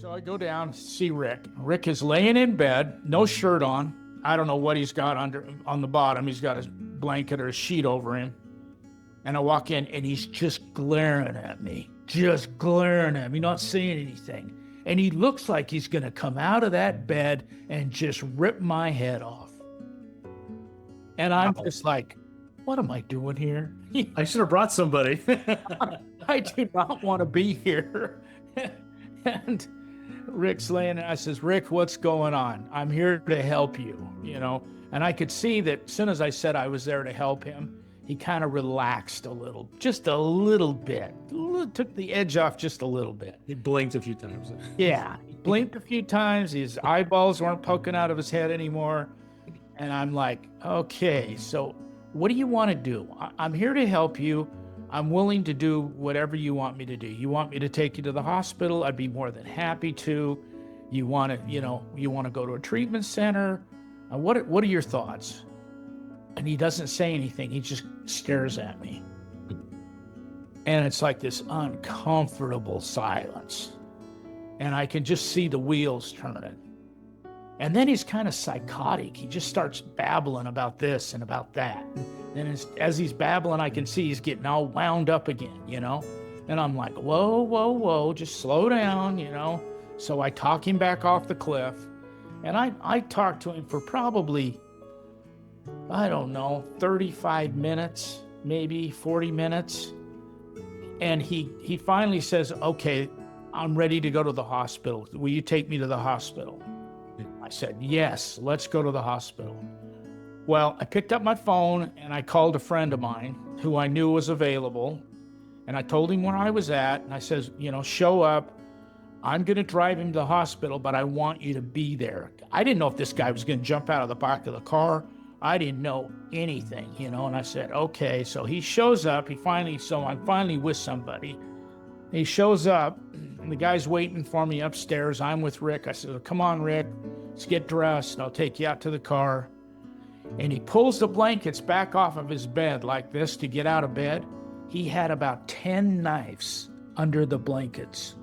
So I go down, see Rick. Rick is laying in bed, no shirt on. I don't know what he's got under on the bottom. He's got a blanket or a sheet over him. And I walk in and he's just glaring at me, not saying anything. And he looks like he's going to come out of that bed and just rip my head off. And I'm just like, what am I doing here? I should have brought somebody. I do not want to be here. And Rick's laying there. I says, Rick, what's going on? I'm here to help you, And I could see that as soon as I said I was there to help him, he kind of relaxed a little, just a little bit. Took the edge off just a little bit. He blinked a few times. Yeah, he blinked a few times. His eyeballs weren't poking out of his head anymore. And I'm like, okay, so what do you want to do? I'm here to help you. I'm willing to do whatever you want me to do. You want me to take you to the hospital? I'd be more than happy to. You want to go to a treatment center? What are your thoughts? And he doesn't say anything. He just stares at me. And it's like this uncomfortable silence. And I can just see the wheels turning. And then he's kind of psychotic. He just starts babbling about this and about that. And as he's babbling, I can see he's getting all wound up again, And I'm like, whoa, just slow down, So I talk him back off the cliff. And I talked to him for probably, 35 minutes, maybe 40 minutes. And he finally says, okay, I'm ready to go to the hospital. Will you take me to the hospital? I said, yes, let's go to the hospital. Well, I picked up my phone and I called a friend of mine who I knew was available. And I told him where I was at. And I says, show up. I'm going to drive him to the hospital, but I want you to be there. I didn't know if this guy was going to jump out of the back of the car. I didn't know anything, And I said, okay. So he shows up. I'm finally with somebody. He shows up and the guy's waiting for me upstairs. I'm with Rick. I said, come on, Rick, let's get dressed and I'll take you out to the car. And he pulls the blankets back off of his bed like this to get out of bed. He had about 10 knives under the blankets.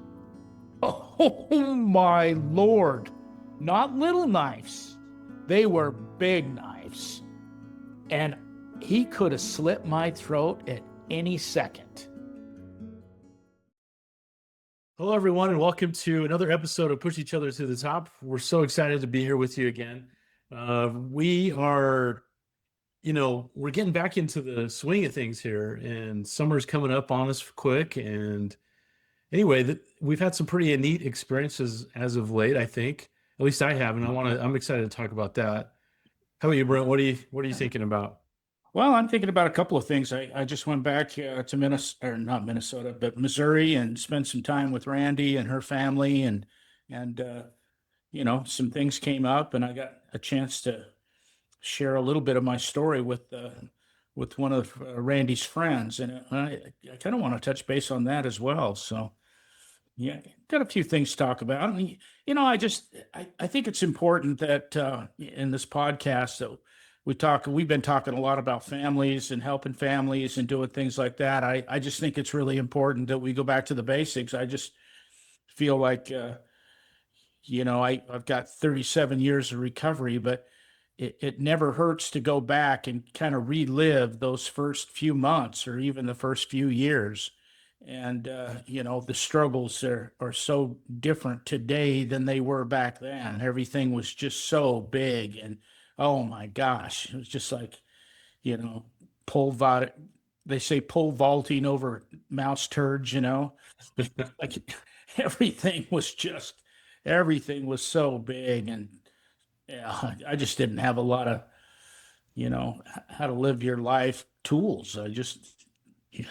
Oh my Lord. Not little knives. They were big knives. And he could have slit my throat at any second. Hello, everyone, and welcome to another episode of Push Each Other to the Top. We're so excited to be here with you again. We are, we're getting back into the swing of things here, and summer's coming up on us quick. And anyway, we've had some pretty neat experiences as of late, I think. At least I have, and I'm excited to talk about that. How about you, Brent? What are you thinking about? Well, I'm thinking about a couple of things. I just went back to Minnesota, or not Minnesota, but Missouri, and spent some time with Randy and her family, and some things came up, and I got a chance to share a little bit of my story with one of Randy's friends, and I kind of want to touch base on that as well. So, yeah, got a few things to talk about. I think it's important that in this podcast that we've been talking a lot about families and helping families and doing things like that. I just think it's really important that we go back to the basics. I just feel like, I've got 37 years of recovery, but it never hurts to go back and kind of relive those first few months or even the first few years. And, the struggles are so different today than they were back then. Everything was just so big, and oh my gosh, it was just like, they say pole vaulting over mouse turds, like everything was so big. And yeah, I just didn't have a lot of, how to live your life tools. I just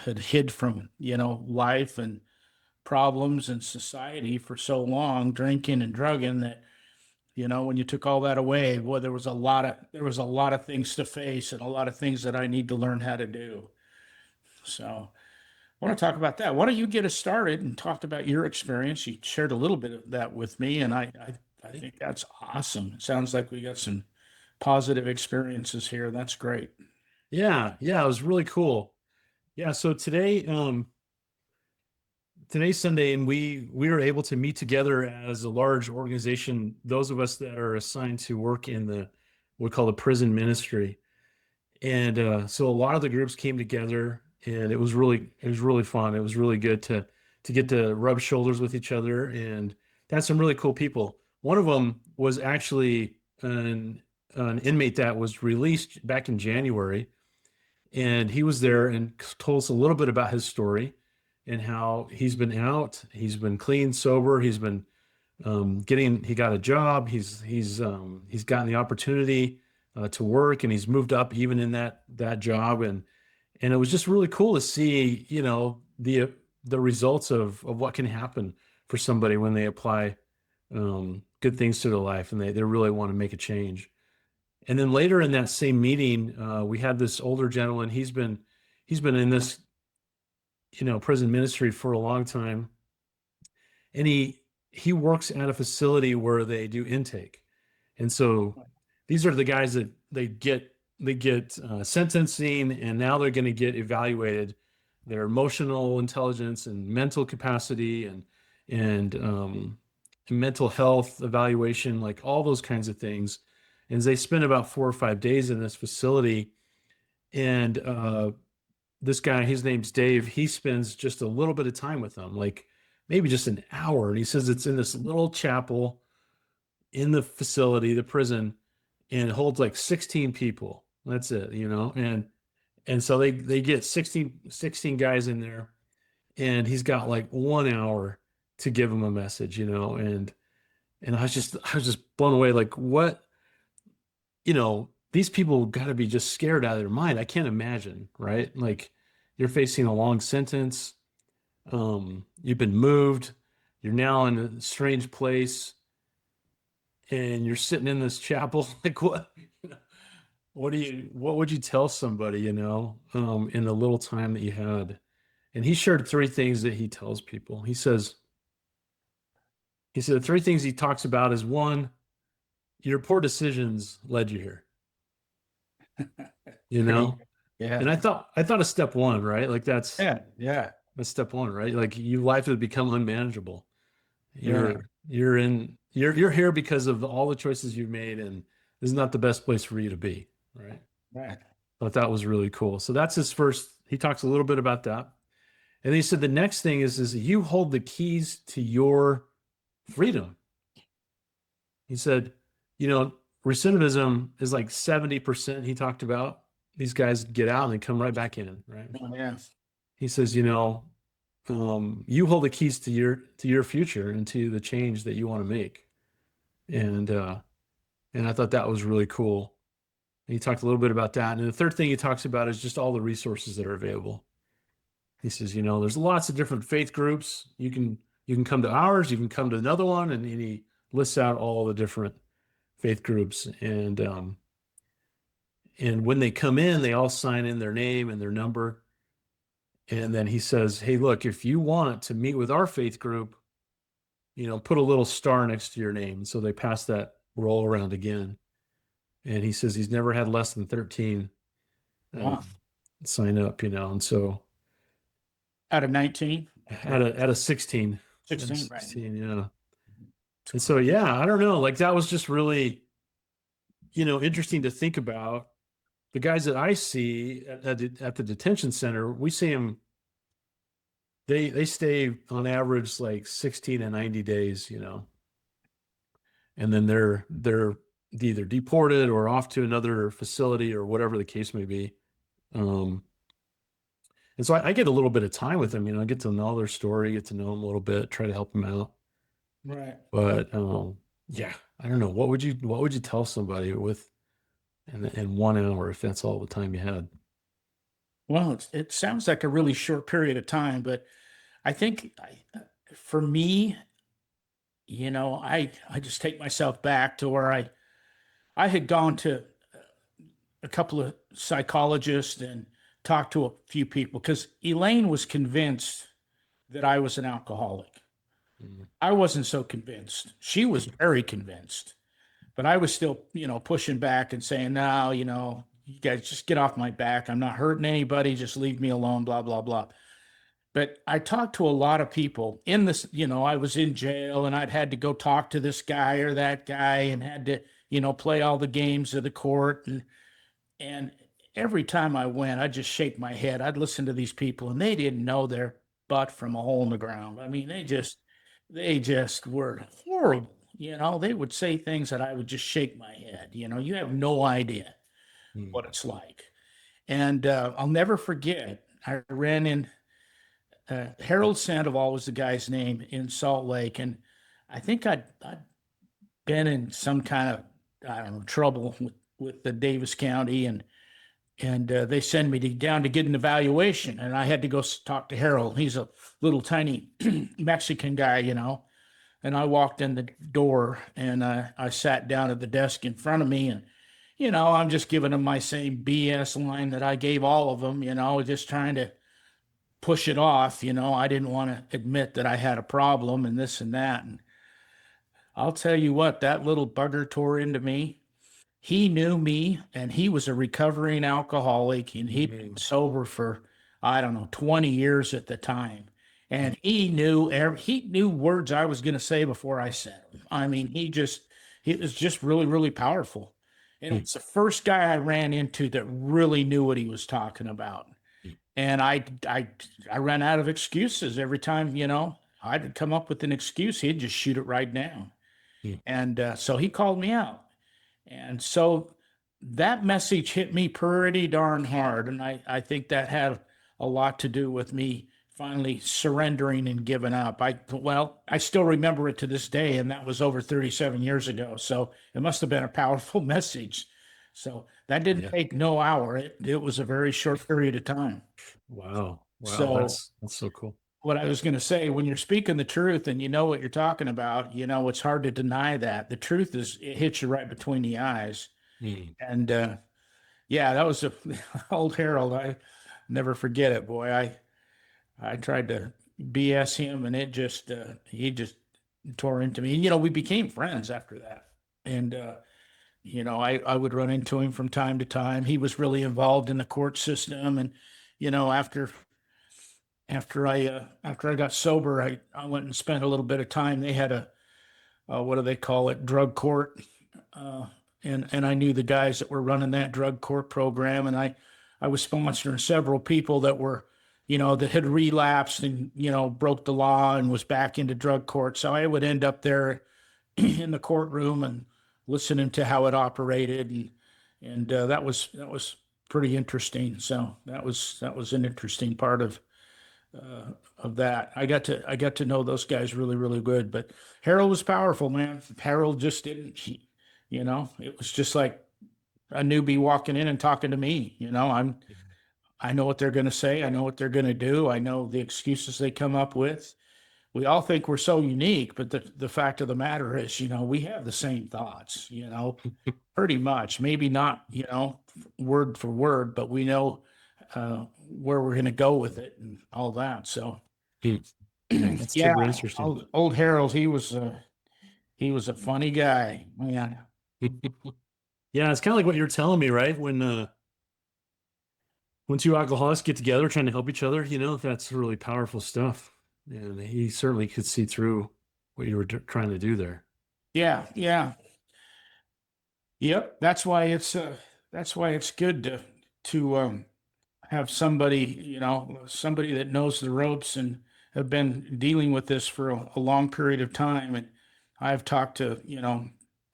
had hid from, life and problems and society for so long, drinking and drugging, that when you took all that away, boy, there was a lot of things to face and a lot of things that I need to learn how to do. So I want to talk about that. Why don't you get us started and talk about your experience? You shared a little bit of that with me, and I think that's awesome. It sounds like we got some positive experiences here. That's great. Yeah, it was really cool. Yeah, so today, today's Sunday, and we were able to meet together as a large organization. Those of us that are assigned to work in the what we call the prison ministry, and so a lot of the groups came together, and it was really fun. It was really good to get to rub shoulders with each other, and had some really cool people. One of them was actually an inmate that was released back in January, and he was there and told us a little bit about his story and how he's been out, he's been clean, sober, he's been he got a job, he's gotten the opportunity to work, and he's moved up even in that job, and it was just really cool to see, the results of what can happen for somebody when they apply good things to their life, and they really want to make a change. And then later in that same meeting, we had this older gentleman. He's been in this, prison ministry for a long time, and he works at a facility where they do intake. And so these are the guys that they get sentencing, and now they're going to get evaluated, their emotional intelligence and mental capacity, and mental health evaluation, like all those kinds of things. And they spend about 4 or 5 days in this facility. And this guy, his name's Dave, he spends just a little bit of time with them, like maybe just an hour. And he says it's in this little chapel in the facility, the prison, and it holds like 16 people. That's it, and so they get 16 guys in there, and he's got like 1 hour to give them a message, and I was just blown away. Like, what, these people got to be just scared out of their mind. I can't imagine, right? Like, you're facing a long sentence. You've been moved. You're now in a strange place, and you're sitting in this chapel. Like, what? What would you tell somebody, in the little time that you had? And he shared three things that he tells people. He said the three things he talks about is: one, your poor decisions led you here, you Great. know? Yeah. And I thought of step one, right? Like Yeah. Yeah. that's step one, right? Like, your life has become unmanageable. Yeah. You're here because of all the choices you've made, and this is not the best place for you to be, right? Right. Thought that was really cool. So that's his first. He talks a little bit about that. And then he said the next thing is you hold the keys to your freedom. He said, you know, recidivism is like 70%. He talked about these guys get out and they come right back in, right? Oh, yeah. He says, you hold the keys to your future and to the change that you want to make. And I thought that was really cool. And he talked a little bit about that. And the third thing he talks about is just all the resources that are available. He says, there's lots of different faith groups. You can come to ours, you can come to another one, and he lists out all the different faith groups. And when they come in, they all sign in their name and their number. And then he says, hey, look, if you want to meet with our faith group, put a little star next to your name. So they pass that roll around again. And he says he's never had less than 13 Wow. sign up, and so Out of 19? at a 16. 16, right. 16, yeah. And so, yeah, I don't know. Like, that was just really, interesting to think about. The guys that I see at the detention center, we see them, they stay on average like 16 and 90 days, and then they're either deported or off to another facility or whatever the case may be. And so I get a little bit of time with them, I get to know their story, get to know them a little bit, try to help them out. Right. But yeah, I don't know. What would you tell somebody in 1 hour if that's all the time you had? Well, it sounds like a really short period of time, but I think for me, I just take myself back to where I had gone to a couple of psychologists and talked to a few people because Elaine was convinced that I was an alcoholic. Mhm. I wasn't so convinced. She was very convinced, but I was still, pushing back and saying, no, you guys just get off my back. I'm not hurting anybody. Just leave me alone, blah, blah, blah. But I talked to a lot of people in this, I was in jail and I'd had to go talk to this guy or that guy and had to, play all the games of the court. And every time I went, I'd just shake my head. I'd listen to these people and they didn't know their butt from a hole in the ground. I mean, they just were horrible. They would say things that I would just shake my head. You have no idea Mm. what it's like. And I'll never forget, I ran in, Harold Sandoval was the guy's name in Salt Lake. And I think I'd been in some kind of, I don't know, trouble with the Davis County. And they send me down to get an evaluation. And I had to go talk to Harold. He's a little tiny Mexican guy, And I walked in the door and I sat down at the desk in front of me. And, I'm just giving him my same BS line that I gave all of them, just trying to push it off. I didn't want to admit that I had a problem and this and that. And I'll tell you what, that little bugger tore into me. He knew me and he was a recovering alcoholic and he'd been sober for, I don't know, 20 years at the time. And he knew words I was going to say before I said them. I mean, he was just really, really powerful. And it's the first guy I ran into that really knew what he was talking about. And I ran out of excuses every time, I'd come up with an excuse. He'd just shoot it right down. And so he called me out. And so that message hit me pretty darn hard. And I think that had a lot to do with me finally surrendering and giving up. I still remember it to this day, and that was over 37 years ago. So it must have been a powerful message. So that didn't take no hour. It was a very short period of time. Wow. So That's so cool. what I was going to say, when you're speaking the truth and you know what you're talking about, it's hard to deny that. The truth it hits you right between the eyes. And yeah, that was old Harold. I never forget it, boy. I tried to BS him and he just tore into me. And, we became friends after that. And, I would run into him from time to time. He was really involved in the court system. And, after I got sober, I went and spent a little bit of time. They had what do they call it, drug court, and I knew the guys that were running that drug court program, and I was sponsoring several people that were, that had relapsed and broke the law and was back into drug court. So I would end up there in the courtroom and listening to how it operated, and that was pretty interesting. So that was an interesting part of that. I got to know those guys really, really good. But Harold was powerful, man. Harold just didn't, it was just like a newbie walking in and talking to me. I know what they're going to say. I know what they're going to do. I know the excuses they come up with. We all think we're so unique, but the fact of the matter is, we have the same thoughts, pretty much. Maybe not, word for word, but we know where we're going to go with it and all that. So, That's yeah, super interesting. old Harold, he was a funny guy, man. Yeah, it's kind of like what you're telling me, right? When two alcoholics get together trying to help each other, that's really powerful stuff. And he certainly could see through what you were trying to do there. Yeah, yeah, yep. That's why it's good to have somebody, somebody that knows the ropes and have been dealing with this for a long period of time. And I've talked to,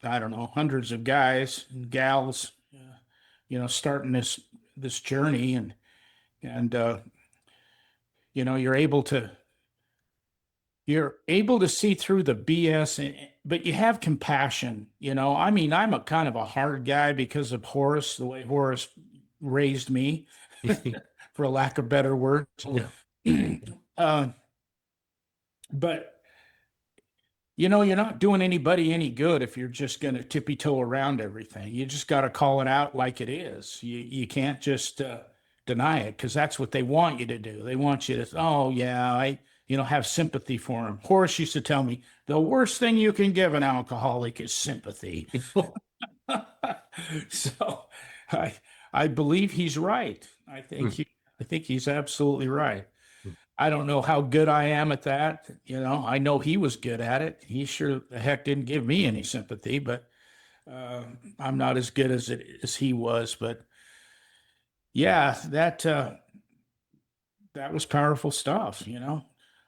I don't know, hundreds of guys and gals, starting this journey, and you're able to see through the BS, but you have compassion. I mean, I'm a kind of a hard guy because of Horace, the way Horace raised me, for a lack of better words. Yeah. But you're not doing anybody any good if you're just going to tippy toe around everything. You just got to call it out like it is. You can't just deny it, because that's what they want you to do. They want you to, oh yeah, have sympathy for him. Horace used to tell me the worst thing you can give an alcoholic is sympathy. So I believe he's right. I think he's absolutely right. I don't know how good I am at that. I know he was good at it. He sure the heck didn't give me any sympathy, but uh, I'm not as good as he was. But yeah, that was powerful stuff.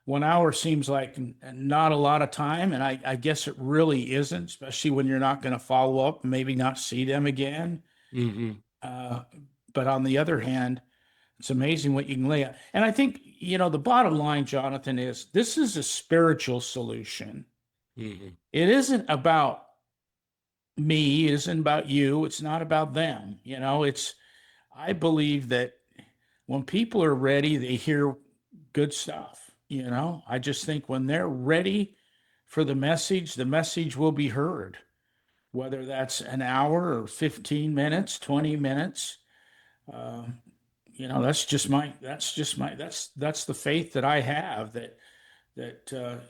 1 hour seems like not a lot of time, and I guess it really isn't, especially when you're not going to follow up, maybe not see them again. Hmm. Uh, but on the other hand, it's amazing what you can lay out. And I think, the bottom line, Jonathan, is this is a spiritual solution. Hmm. It isn't about me, it isn't about you, it's not about them. I believe that when people are ready, they hear good stuff. I just think when they're ready for the message will be heard, whether that's an hour or 15 minutes, 20 minutes. Uh, that's the faith that I have that the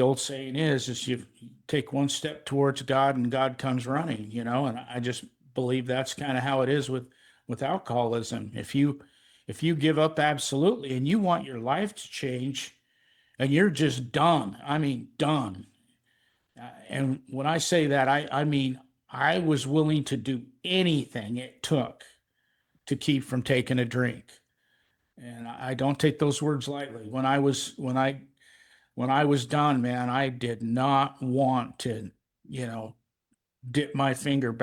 old saying is you take one step towards God and God comes running. And I just believe that's kind of how it is with alcoholism. If you give up absolutely and you want your life to change and you're just done, I mean done. And when I say that, I mean I was willing to do anything it took to keep from taking a drink. And I don't take those words lightly. When I was done, man, I did not want to, you know, dip my toe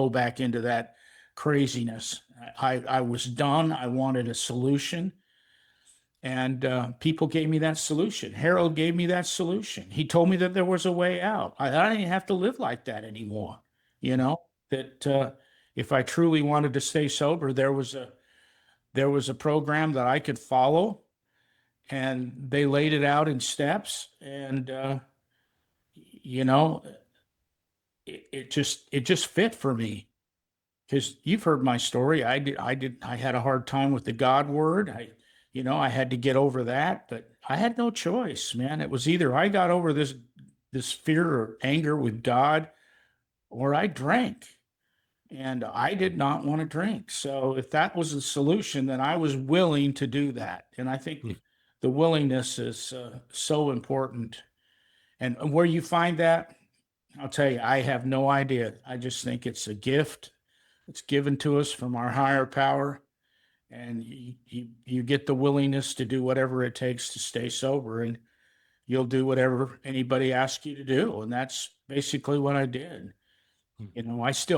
back into that craziness. I was done. I wanted a solution. And people gave me that solution. Harold gave me that solution. He told me that there was a way out. I didn't have to live like that anymore. That if I truly wanted to stay sober, there was a program that I could follow, and they laid it out in steps, and you know, it just fit for me. Because you've heard my story. I had a hard time with the God word. I had to get over that, but I had no choice, man. It was either I got over this fear or anger with God, or I drank. And I did not want to drink. So if that was the solution, then I was willing to do that. And I think the willingness is so important. And where you find that, I'll tell you, I have no idea. I just think it's a gift. It's given to us from our higher power. And you get the willingness to do whatever it takes to stay sober, and you'll do whatever anybody asks you to do. And that's basically what I did.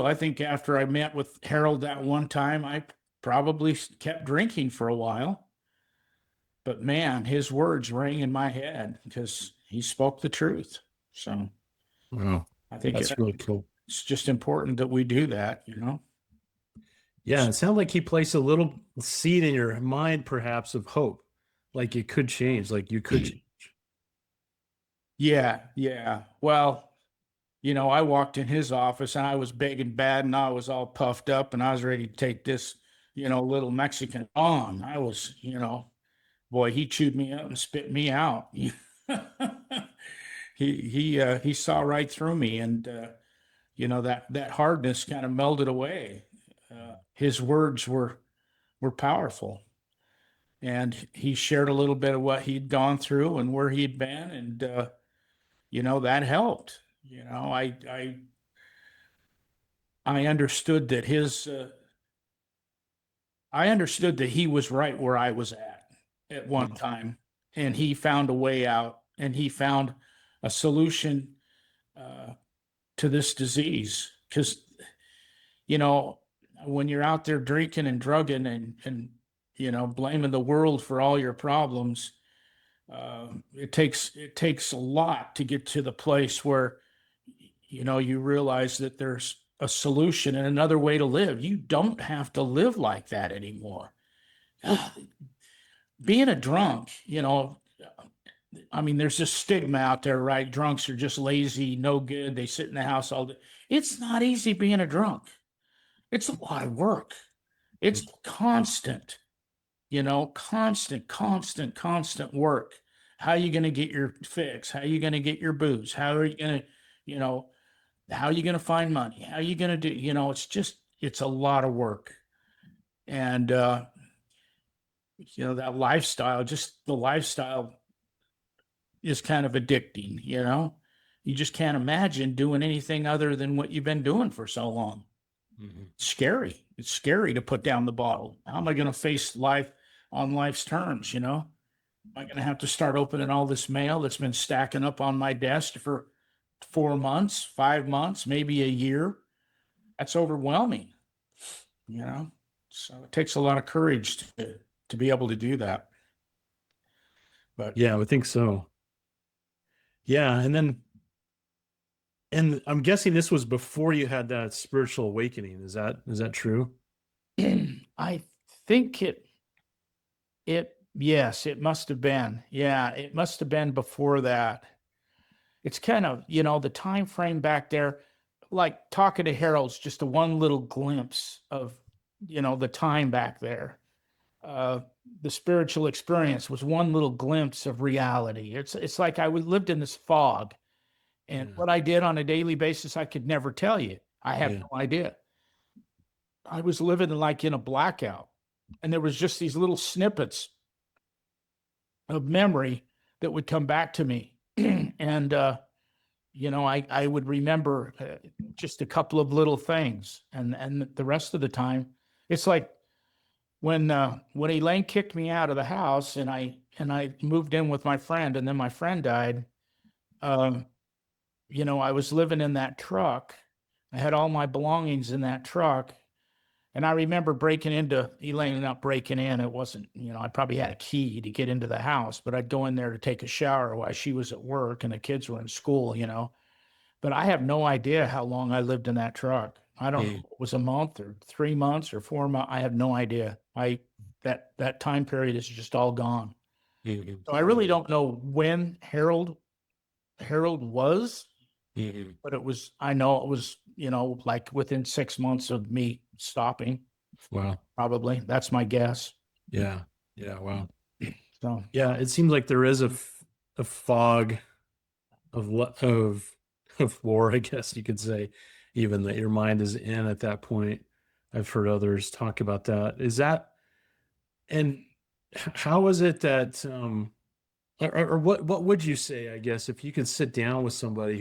I think after I met with Harold that one time, I probably kept drinking for a while. But man, his words rang in my head because he spoke the truth. So Wow, I think that's really cool. it's just important that we do that. Yeah, it sounded like he placed a little seed in your mind, perhaps, of hope, like it could change, like you could change. Yeah, yeah. Well, I walked in his office and I was big and bad and I was all puffed up and I was ready to take this, little Mexican on. Boy, he chewed me up and spit me out. He saw right through me, and that hardness kind of melded away. His words were powerful, and he shared a little bit of what he'd gone through and where he'd been, and that helped. I understood that I understood that he was right where I was at one time, and he found a way out, and he found a solution uh, to this disease. Because you know, when you're out there drinking and drugging and blaming the world for all your problems, it takes a lot to get to the place where you realize that there's a solution and another way to live. You don't have to live like that anymore. Being a drunk, I mean, there's this stigma out there, right? Drunks are just lazy, no good. They sit in the house all day. It's not easy being a drunk. It's a lot of work. It's constant, constant work. How are you going to get your fix? How are you going to get your booze? How are you going to, you know, how are you going to find money? How are you going to do, it's a lot of work. And that lifestyle, just the lifestyle is kind of addicting, You just can't imagine doing anything other than what you've been doing for so long. Scary. It's scary to put down the bottle. How am I going to face life on life's terms, Am I going to have to start opening all this mail that's been stacking up on my desk for 4 months, 5 months, maybe a year? That's overwhelming, you know? So it takes a lot of courage to be able to do that. But Yeah, I would think so. Yeah, and I'm guessing this was before you had that spiritual awakening. Is that true? I think yes, it must have been. Yeah, it must have been before that. It's kind of, the time frame back there, like talking to Harold's just a one little glimpse of, the time back there. Uh, the spiritual experience was one little glimpse of reality. It's like I lived in this fog, and Yeah. what I did on a daily basis, I could never tell you. I have Yeah. no idea. I was living like in a blackout, and there was just these little snippets of memory that would come back to me, and I would remember just a couple of little things, and the rest of the time, it's like when Elaine kicked me out of the house, and I moved in with my friend, and then my friend died. Um, I was living in that truck. I had all my belongings in that truck. And I remember breaking into Elaine, not breaking in. It wasn't, I probably had a key to get into the house, but I'd go in there to take a shower while she was at work and the kids were in school. But I have no idea how long I lived in that truck. I don't know. It was a month or 3 months or 4 months. I have no idea. That time period is just all gone. So I really don't know when Harold was, but I know it was, like within 6 months of me stopping, Wow. probably. That's my guess. Yeah. Yeah. Wow. So, Yeah, it seems like there is a fog of war, I guess you could say, even that your mind is in at that point. I've heard others talk about that. And how is it that or what would you say, I guess, if you could sit down with somebody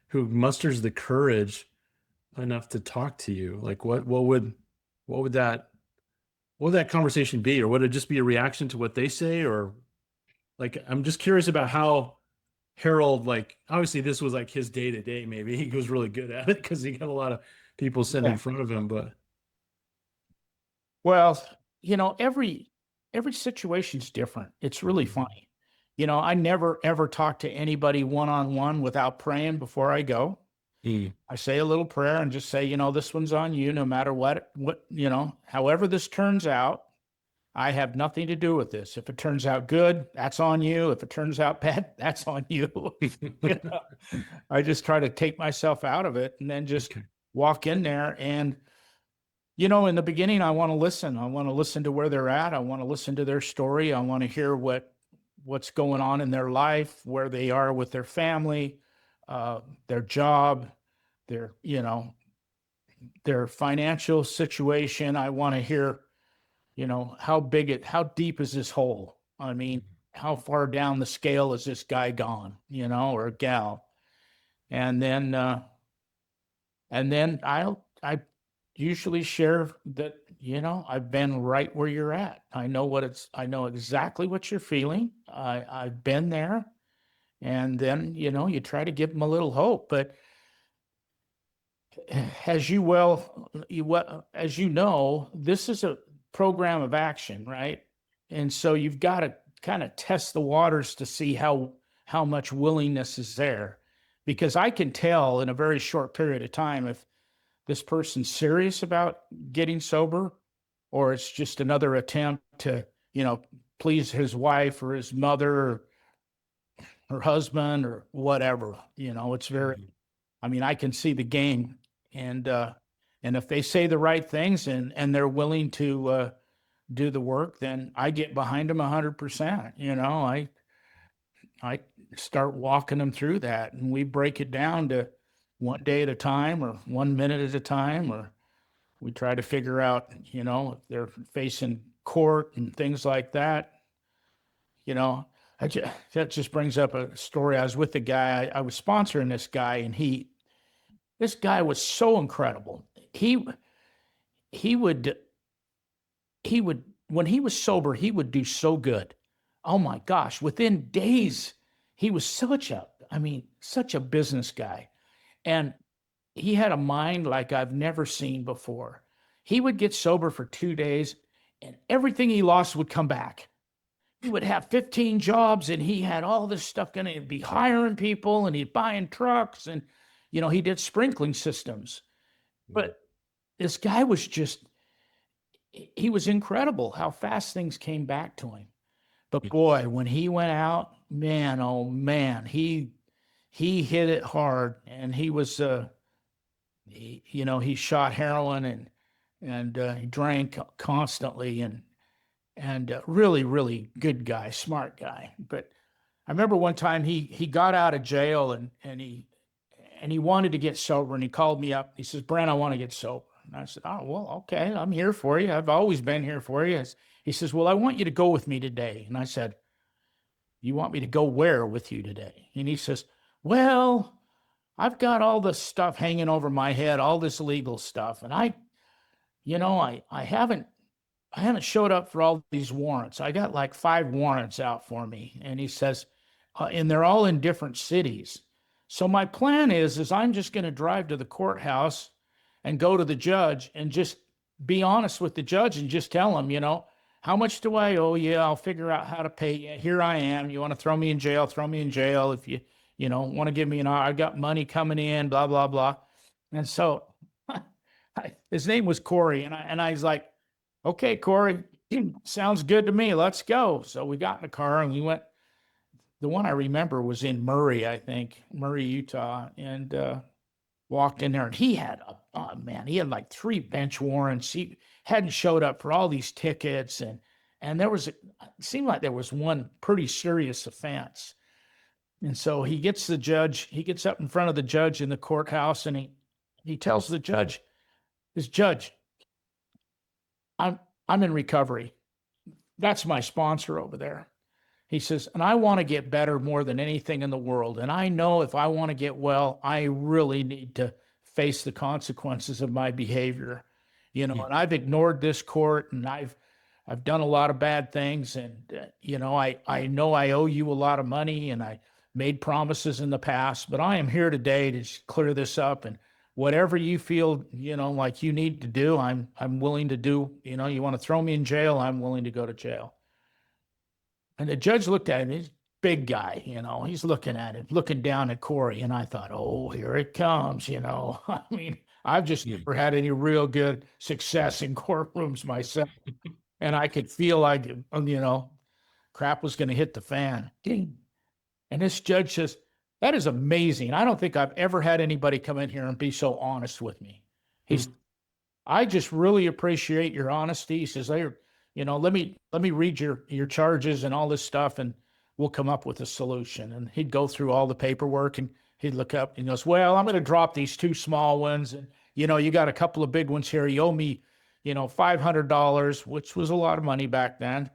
who musters the courage enough to talk to you? Like what would that conversation be? Or would it just be a reaction to what they say? Or like I'm just curious about how Harold, like obviously this was like his day to day, maybe he was really good at it because he got a lot of people sitting in yeah. front of him, but Well, every situation's different. It's really funny. I never ever talk to anybody one on one without praying before I go. Mm, I say a little prayer and just say, this one's on you, no matter however this turns out. I have nothing to do with this. If it turns out good, that's on you. If it turns out bad, that's on you. You know, I just try to take myself out of it and then just okay. walk in there. And, in the beginning, I want to listen. I want to listen to where they're at. I want to listen to their story. I want to hear what's going on in their life, where they are with their family, their job, their, their financial situation. I want to hear how deep is this hole? I mean, how far down the scale is this guy gone, or gal? And then, I usually share that, I've been right where you're at. I know exactly what you're feeling. I've been there. And then, you try to give them a little hope, but as as you know, this is a program of action, right? And so you've got to kind of test the waters to see how much willingness is there, because I can tell in a very short period of time if this person's serious about getting sober, or it's just another attempt to, please his wife or his mother or her husband or whatever. It's very, I mean, I can see the game, and if they say the right things and they're willing to do the work, then I get behind them 100%. I start walking them through that, and we break it down to one day at a time or 1 minute at a time, or we try to figure out, if they're facing court and things like that. You know, that just brings up a story. I was with the guy, I was sponsoring this guy, and this guy was so incredible. He, he would, when he was sober, he would do so good. Oh my gosh, within days, he was such a business guy. And he had a mind like I've never seen before. He would get sober for 2 days and everything he lost would come back. He would have 15 jobs and he had all this stuff going to be hiring people and he'd buying trucks and, he did sprinkling systems. But this guy was he was incredible how fast things came back to him. But boy, when he went out, man, oh man, he hit it hard and he was, he shot heroin and he drank constantly and really, really good guy, smart guy. But I remember one time he got out of jail and he wanted to get sober and he called me up. He says, Brent, I want to get sober. And I said, oh, well, okay, I'm here for you. I've always been here for you. He says, well, I want you to go with me today. And I said, you want me to go where with you today? And he says, well, I've got all this stuff hanging over my head, all this legal stuff. And I haven't showed up for all these warrants. I got like 5 warrants out for me. And he says, and they're all in different cities. So my plan is I'm just going to drive to the courthouse and go to the judge and just be honest with the judge and just tell him, how much do I owe you? I'll figure out how to pay you. Here I am. You want to throw me in jail? Throw me in jail. If you want to give me I got money coming in, blah, blah, blah. And so his name was Corey. And I was like, okay, Corey, sounds good to me. Let's go. So we got in the car and we went. The one I remember was in Murray, I think, Murray, Utah, and walked in there. And he had he had like 3 bench warrants. He hadn't showed up for all these tickets, and it seemed like there was one pretty serious offense. And so he gets up in front of the judge in the courthouse, and he tells the judge, Judge, I'm in recovery. That's my sponsor over there. He says, and I want to get better more than anything in the world. And I know if I want to get well, I really need to face the consequences of my behavior. And I've ignored this court and I've done a lot of bad things. And, I know I owe you a lot of money and I made promises in the past, but I am here today to just clear this up. And whatever you feel, like you need to do, I'm willing to do. You want to throw me in jail, I'm willing to go to jail. And the judge looked at him, he's a big guy, he's looking at him, looking down at Corey. And I thought, oh, here it comes, I mean, I've just never had any real good success in courtrooms myself. And I could feel like, crap was going to hit the fan. Ding. And this judge says, that is amazing. I don't think I've ever had anybody come in here and be so honest with me. I just really appreciate your honesty. He says, let me read your charges and all this stuff, and we'll come up with a solution. And he'd go through all the paperwork, and he'd look up and he goes, well, I'm going to drop these 2 small ones. And, you got a couple of big ones here. You owe me, $500, which was a lot of money back then.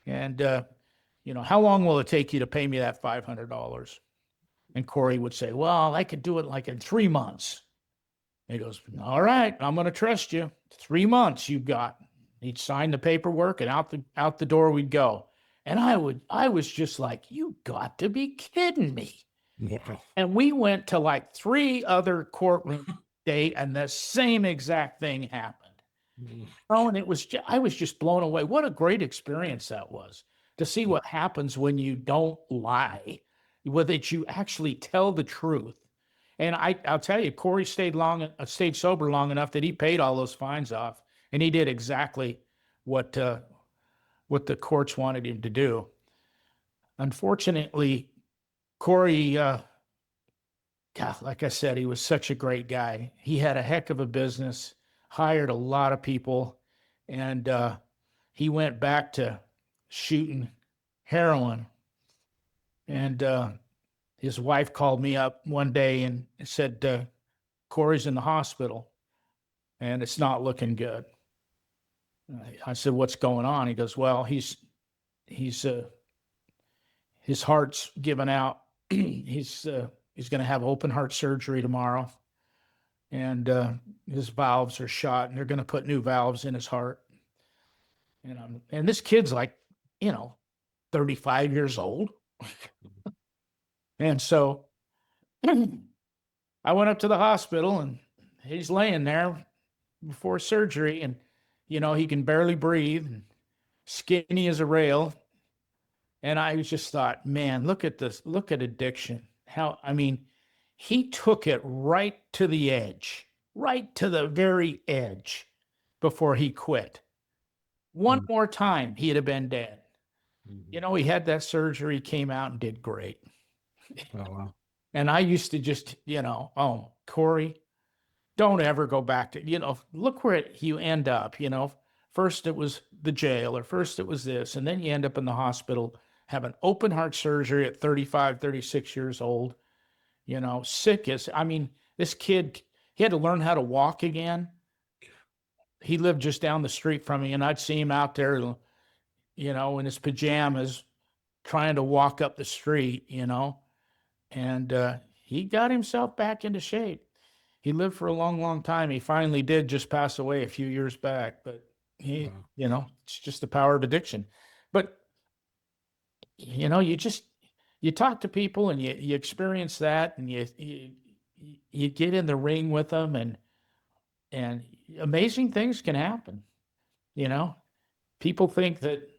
And, how long will it take you to pay me that $500? And Corey would say, well, I could do it like in 3 months. And he goes, all right, I'm going to trust you. 3 months you've got. He'd sign the paperwork and out the door we'd go. And I was just like, you got to be kidding me. Yeah. And we went to like 3 other courtrooms day and the same exact thing happened. Oh, and I was just blown away. What a great experience that was to see what happens when you don't lie, that you actually tell the truth. And I'll tell you, Corey stayed sober long enough that he paid all those fines off. And he did exactly what the courts wanted him to do. Unfortunately, Corey, God, like I said, he was such a great guy. He had a heck of a business, hired a lot of people, and he went back to shooting heroin. And his wife called me up one day and said, Corey's in the hospital, and it's not looking good. I said, what's going on? He goes, well, he's his heart's given out. He's going to have open heart surgery tomorrow, and his valves are shot, and they're going to put new valves in his heart. And this kid's like, 35 years old. And so I went up to the hospital, and he's laying there before surgery, and he can barely breathe, and skinny as a rail. And I just thought, man, look at this, look at addiction. He took it right to the edge, right to the very edge before he quit. One more time, he'd have been dead. He had that surgery, came out and did great. Oh, wow. And I used to just, oh, Corey, don't ever go back to, look where you end up, First it was the jail, or first it was this, and then you end up in the hospital having open heart surgery at 35, 36 years old, sick as, this kid, he had to learn how to walk again. He lived just down the street from me, and I'd see him out there, in his pajamas trying to walk up the street, and he got himself back into shape. He lived for a long, long time. He finally did just pass away a few years back, but it's just the power of addiction. But, you talk to people, and you experience that, and you get in the ring with them, and amazing things can happen. People think that,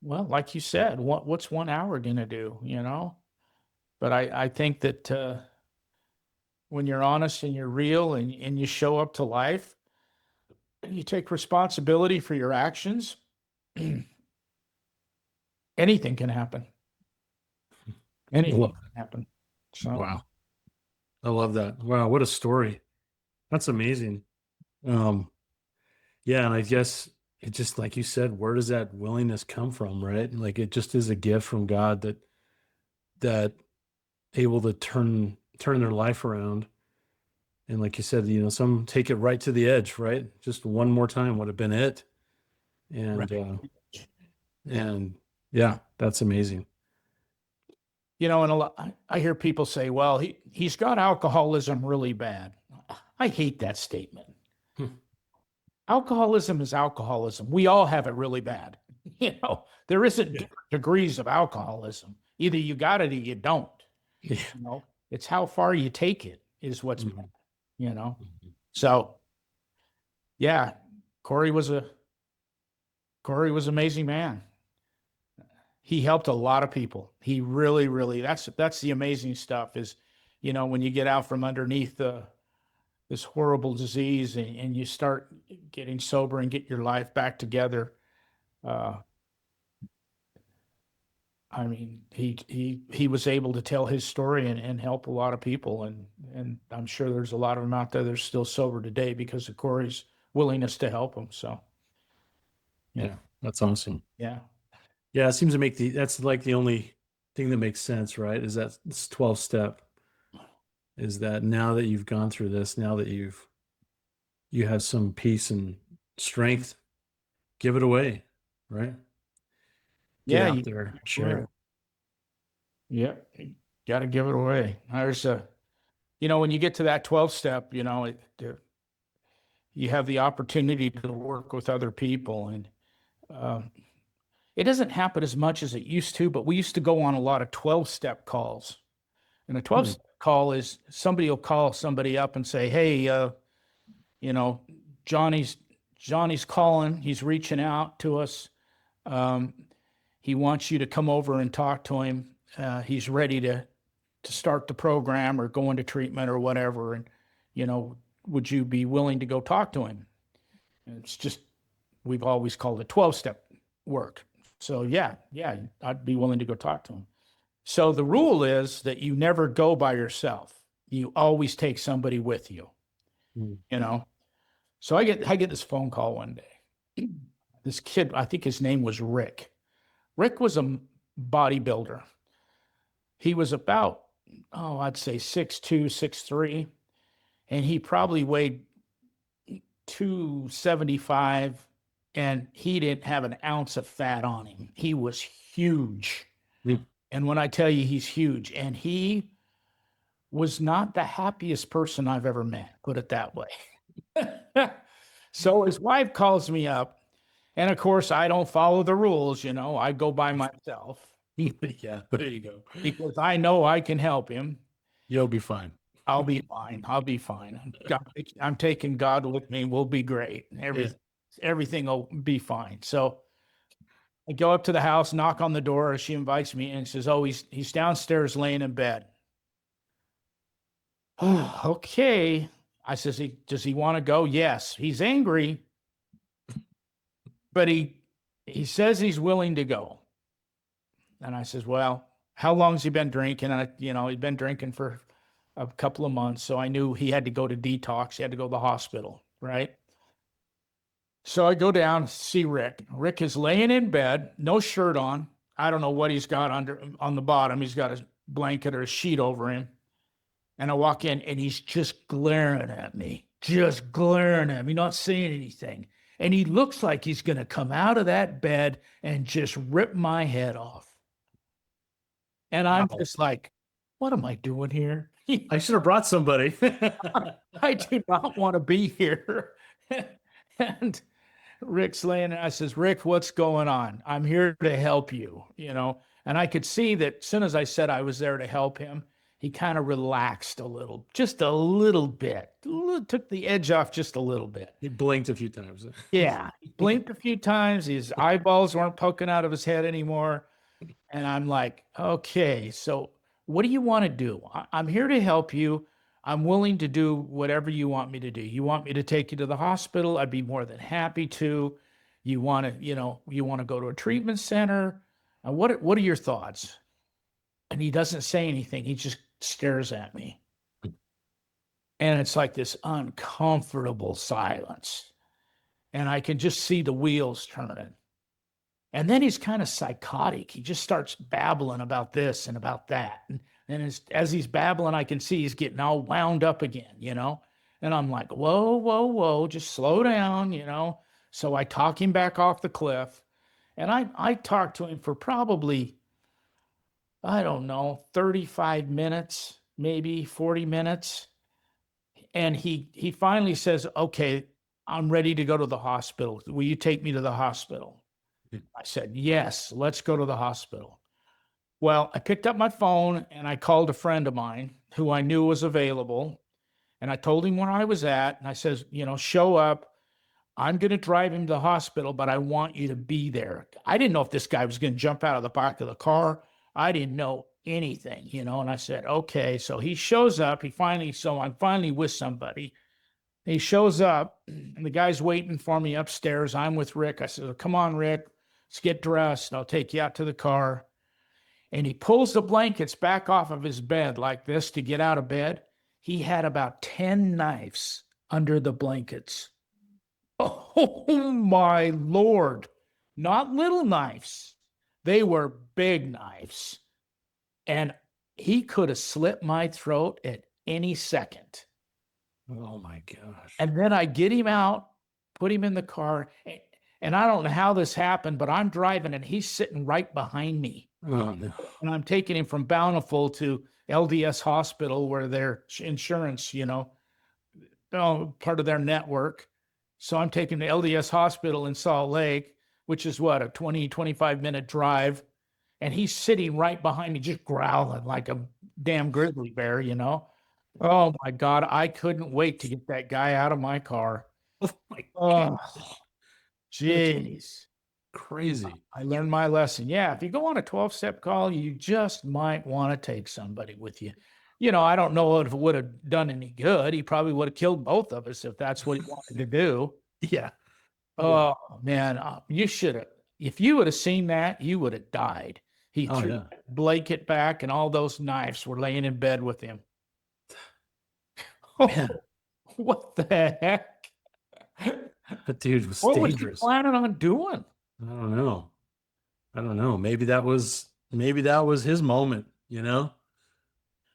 well, like you said, what's 1 hour going to do, But I think that when you're honest and you're real, and you show up to life, and you take responsibility for your actions, anything can happen. Anything can happen. So, wow. I love that. Wow, what a story. That's amazing. Yeah, and I guess it just, like you said, where does that willingness come from, right? Like, it just is a gift from God that able to turn their life around. And like you said, some take it right to the edge, right? Just one more time would have been it. And right. and yeah, that's amazing. And I hear people say, well, he's got alcoholism really bad. I hate that statement. Alcoholism is alcoholism. We all have it really bad. There isn't degrees of alcoholism. Either you got it or you don't. Yeah. It's how far you take it is what's bad, So, yeah, Corey was an amazing man. He helped a lot of people. He really, really, that's the amazing stuff is, when you get out from underneath this horrible disease, and you start getting sober and get your life back together. He was able to tell his story and help a lot of people. And I'm sure there's a lot of them out there that are still sober today because of Corey's willingness to help them. So, yeah, that's awesome. Yeah. Yeah, it seems to make that's like the only thing that makes sense, right? Is that this 12 step is that now that you've gone through this, now that you have some peace and strength, give it away, right? Get out there, share it. Yeah, got to give it away. There's when you get to that 12 step, you have the opportunity to work with other people, and it doesn't happen as much as it used to, but we used to go on a lot of 12-step calls. And a 12-step call is somebody will call somebody up and say, hey, Johnny's calling. He's reaching out to us. He wants you to come over and talk to him. He's ready to start the program or go into treatment or whatever. And, would you be willing to go talk to him? And it's just, we've always called it 12-step work. So yeah, I'd be willing to go talk to him. So the rule is that you never go by yourself. You always take somebody with you, So I get this phone call one day. This kid, I think his name was Rick. Rick was a bodybuilder. He was about, I'd say 6'2", 6'3", and he probably weighed 275, and he didn't have an ounce of fat on him. He was huge. Mm. And when I tell you he's huge, and he was not the happiest person I've ever met, put it that way. So his wife calls me up, and of course, I don't follow the rules, I go by myself Yeah, there you go. because I know I can help him. You'll be fine. I'll be fine. I'll be fine. I'm taking God with me. We'll be great. Everything will be fine. So I go up to the house, knock on the door. She invites me and says, "Oh, he's downstairs laying in bed." Oh, okay. I says, does he want to go? Yes. He's angry, but he says he's willing to go. And I says, well, how long has he been drinking? And he'd been drinking for a couple of months. So I knew he had to go to detox. He had to go to the hospital, right? So I go down to see Rick. Rick is laying in bed, no shirt on. I don't know what he's got on the bottom. He's got a blanket or a sheet over him. And I walk in and he's just glaring at me, not saying anything. And he looks like he's going to come out of that bed and just rip my head off. And I'm just like, what am I doing here? I should have brought somebody. I do not want to be here. And Rick's laying there. I says, Rick, what's going on? I'm here to help you, And I could see that as soon as I said I was there to help him, he kind of relaxed a little, just a little bit, took the edge off just a little bit. He blinked a few times. Yeah, he blinked a few times. His eyeballs weren't poking out of his head anymore. And I'm like, okay, so what do you want to do? I'm here to help you. I'm willing to do whatever you want me to do. You want me to take you to the hospital? I'd be more than happy to. You want to go to a treatment center? What are your thoughts? And he doesn't say anything. He just stares at me. And it's like this uncomfortable silence. And I can just see the wheels turning. And then he's kind of psychotic. He just starts babbling about this and about that. And as he's babbling, I can see he's getting all wound up again, And I'm like, whoa, whoa, whoa, just slow down, So I talk him back off the cliff. And I talked to him for probably, I don't know, 35 minutes, maybe 40 minutes. And he finally says, okay, I'm ready to go to the hospital. Will you take me to the hospital? I said, yes, let's go to the hospital. Well, I picked up my phone and I called a friend of mine who I knew was available. And I told him where I was at. And I says, show up. I'm going to drive him to the hospital, but I want you to be there. I didn't know if this guy was going to jump out of the back of the car. I didn't know anything, and I said, okay. So he shows up. I'm finally with somebody. He shows up and the guy's waiting for me upstairs. I'm with Rick. I said, come on, Rick, let's get dressed. I'll take you out to the car. And he pulls the blankets back off of his bed like this to get out of bed. He had about 10 knives under the blankets. Oh my Lord. Not little knives. They were big knives. And he could have slit my throat at any second. Oh my gosh. And then I get him out, put him in the car. And I don't know how this happened, but I'm driving and he's sitting right behind me. Oh, no. And I'm taking him from Bountiful to LDS Hospital where their insurance, part of their network. So I'm taking the LDS Hospital in Salt Lake, which is a 20, 25-minute drive. And he's sitting right behind me, just growling like a damn grizzly bear, Oh my God. I couldn't wait to get that guy out of my car. Oh my God. Jeez. Crazy. I learned my lesson. Yeah. If you go on a 12-step call, you just might want to take somebody with you. I don't know if it would have done any good. He probably would have killed both of us if that's what he wanted to do. Yeah. Oh, man. You should have. If you would have seen that, you would have died. He threw the blanket back and all those knives were laying in bed with him. Oh, what the heck? That dude was what dangerous. Was he planning on doing? I don't know. Maybe that was his moment,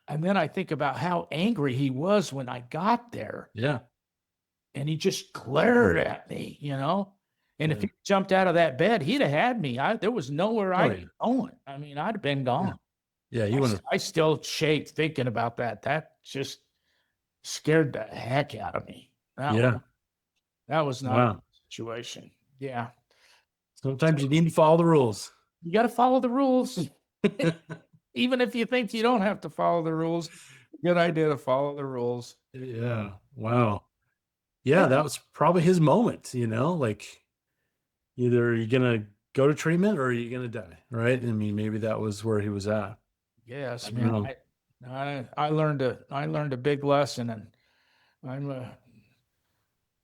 And then I think about how angry he was when I got there. Yeah. And he just glared at me, And if he jumped out of that bed, he'd have had me. There was nowhere Oh, I yeah. was going. I mean, I'd have been gone. Yeah, you want to. I still shake thinking about that. That just scared the heck out of me. Yeah. That was not a Wow. good situation. Yeah. Sometimes you need to follow the rules. You got to follow the rules. Even if you think you don't have to follow the rules, good idea to follow the rules. Yeah. Wow. Yeah, that was probably his moment, like either you're gonna go to treatment or you're gonna die, right? I mean, maybe that was where he was at. Yes, I don't man. know. I learned a big lesson, and I'm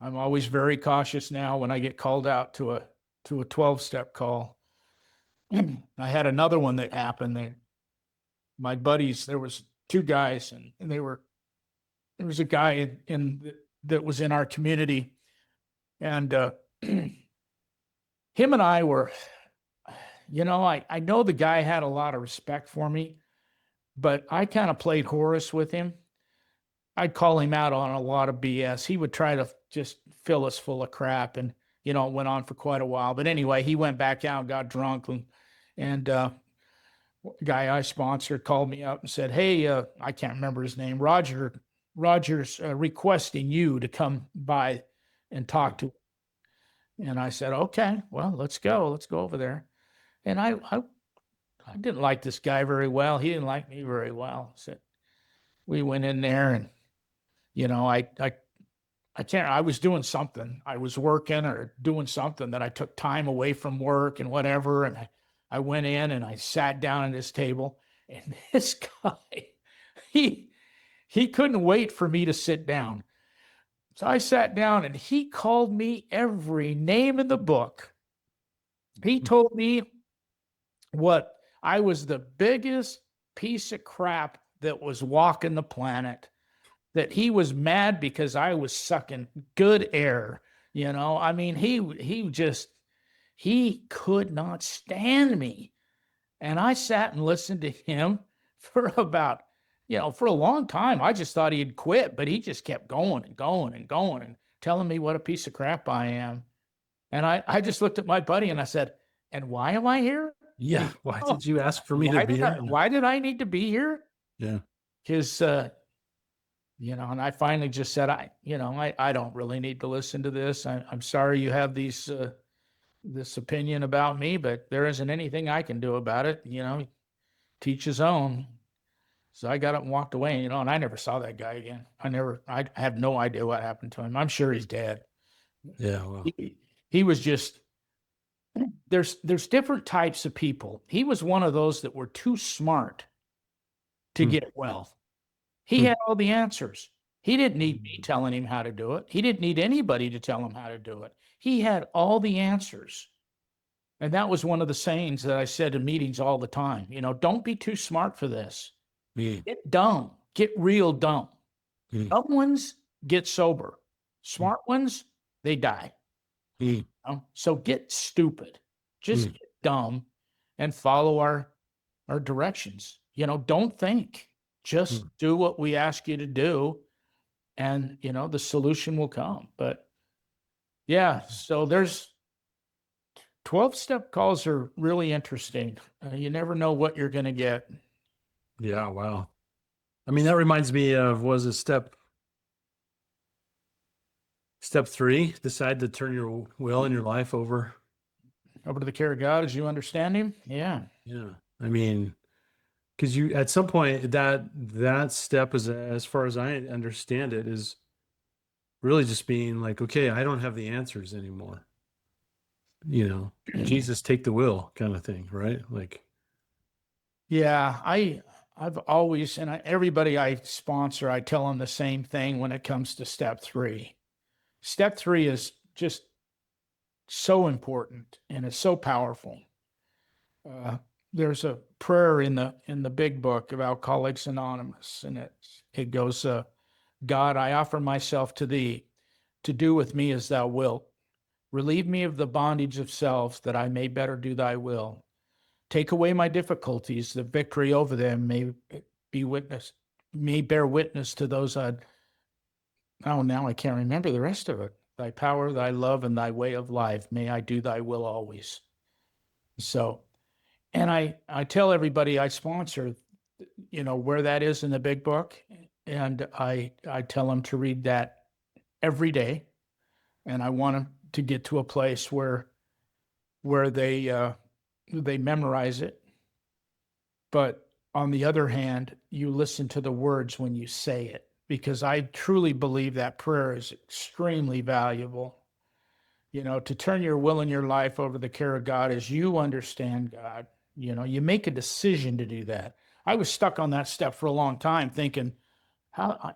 I'm always very cautious now when I get called out to a 12-step call. I had another one that happened. My buddies, there was two guys, and there was a guy that was in our community, and him and I were, I know the guy had a lot of respect for me, but I kind of played Horace with him. I'd call him out on a lot of BS. He would try to just fill us full of crap, and it went on for quite a while. But anyway, he went back out, got drunk, and guy I sponsored called me up and said, "Hey, I can't remember his name. Roger's requesting you to come by and talk to him." And I said, "Okay, well, let's go. Let's go over there." And I didn't like this guy very well. He didn't like me very well. So we went in there, and I can't. I was doing something. I was working or doing something that I took time away from work and whatever. And I went in and I sat down at his table. And this guy, he couldn't wait for me to sit down. So I sat down, and he called me every name in the book. He told me what I was the biggest piece of crap that was walking the planet, that he was mad because I was sucking good air. I mean, he could not stand me. And I sat and listened to him for about, for a long time. I just thought he'd quit, but he just kept going and going and going and telling me what a piece of crap I am. And I just looked at my buddy and I said, "And why am I here?" Yeah. Why did you ask for me to be here? Why did I need to be here? Yeah. Because, and I finally just said, I don't really need to listen to this. I'm sorry you have this opinion about me, but there isn't anything I can do about it. Teach his own. So I got up and walked away, and I never saw that guy again. I have no idea what happened to him. I'm sure he's dead. Yeah. Well, He was just, there's different types of people. He was one of those that were too smart to get well. He had all the answers. He didn't need me telling him how to do it. He didn't need anybody to tell him how to do it. He had all the answers. And that was one of the sayings that I said in meetings all the time. Don't be too smart for this. Get dumb. Get real dumb. Dumb ones get sober. Smart ones, they die. So get stupid. Just get dumb and follow our directions. Don't think. Just do what we ask you to do, and the solution will come. But yeah, so there's 12-step calls are really interesting. You never know what you're going to get. Yeah. Wow. I mean, that reminds me of, was it step 3, decide to turn your will in your life over to the care of God as you understand him. Yeah. I mean, because you, at some point, that step is, as far as I understand it, is really just being like, okay, I don't have the answers anymore. Jesus, take the will, kind of thing, right? Like, yeah, I've always, and everybody I sponsor, I tell them the same thing when it comes to step 3. Step 3 is just so important, and it's so powerful. There's a prayer in the big book of Alcoholics Anonymous, and it goes, "God, I offer myself to thee, to do with me as thou wilt. Relieve me of the bondage of self, that I may better do thy will. Take away my difficulties, that victory over them may bear witness to those now I can't remember the rest of it. thy power, thy love, and thy way of life. May I do thy will always. So, and I tell everybody I sponsor, where that is in the big book. And I tell them to read that every day. And I want them to get to a place where they memorize it. But on the other hand, you listen to the words when you say it, because I truly believe that prayer is extremely valuable. To turn your will and your life over the care of God as you understand God. You make a decision to do that. I was stuck on that step for a long time thinking, I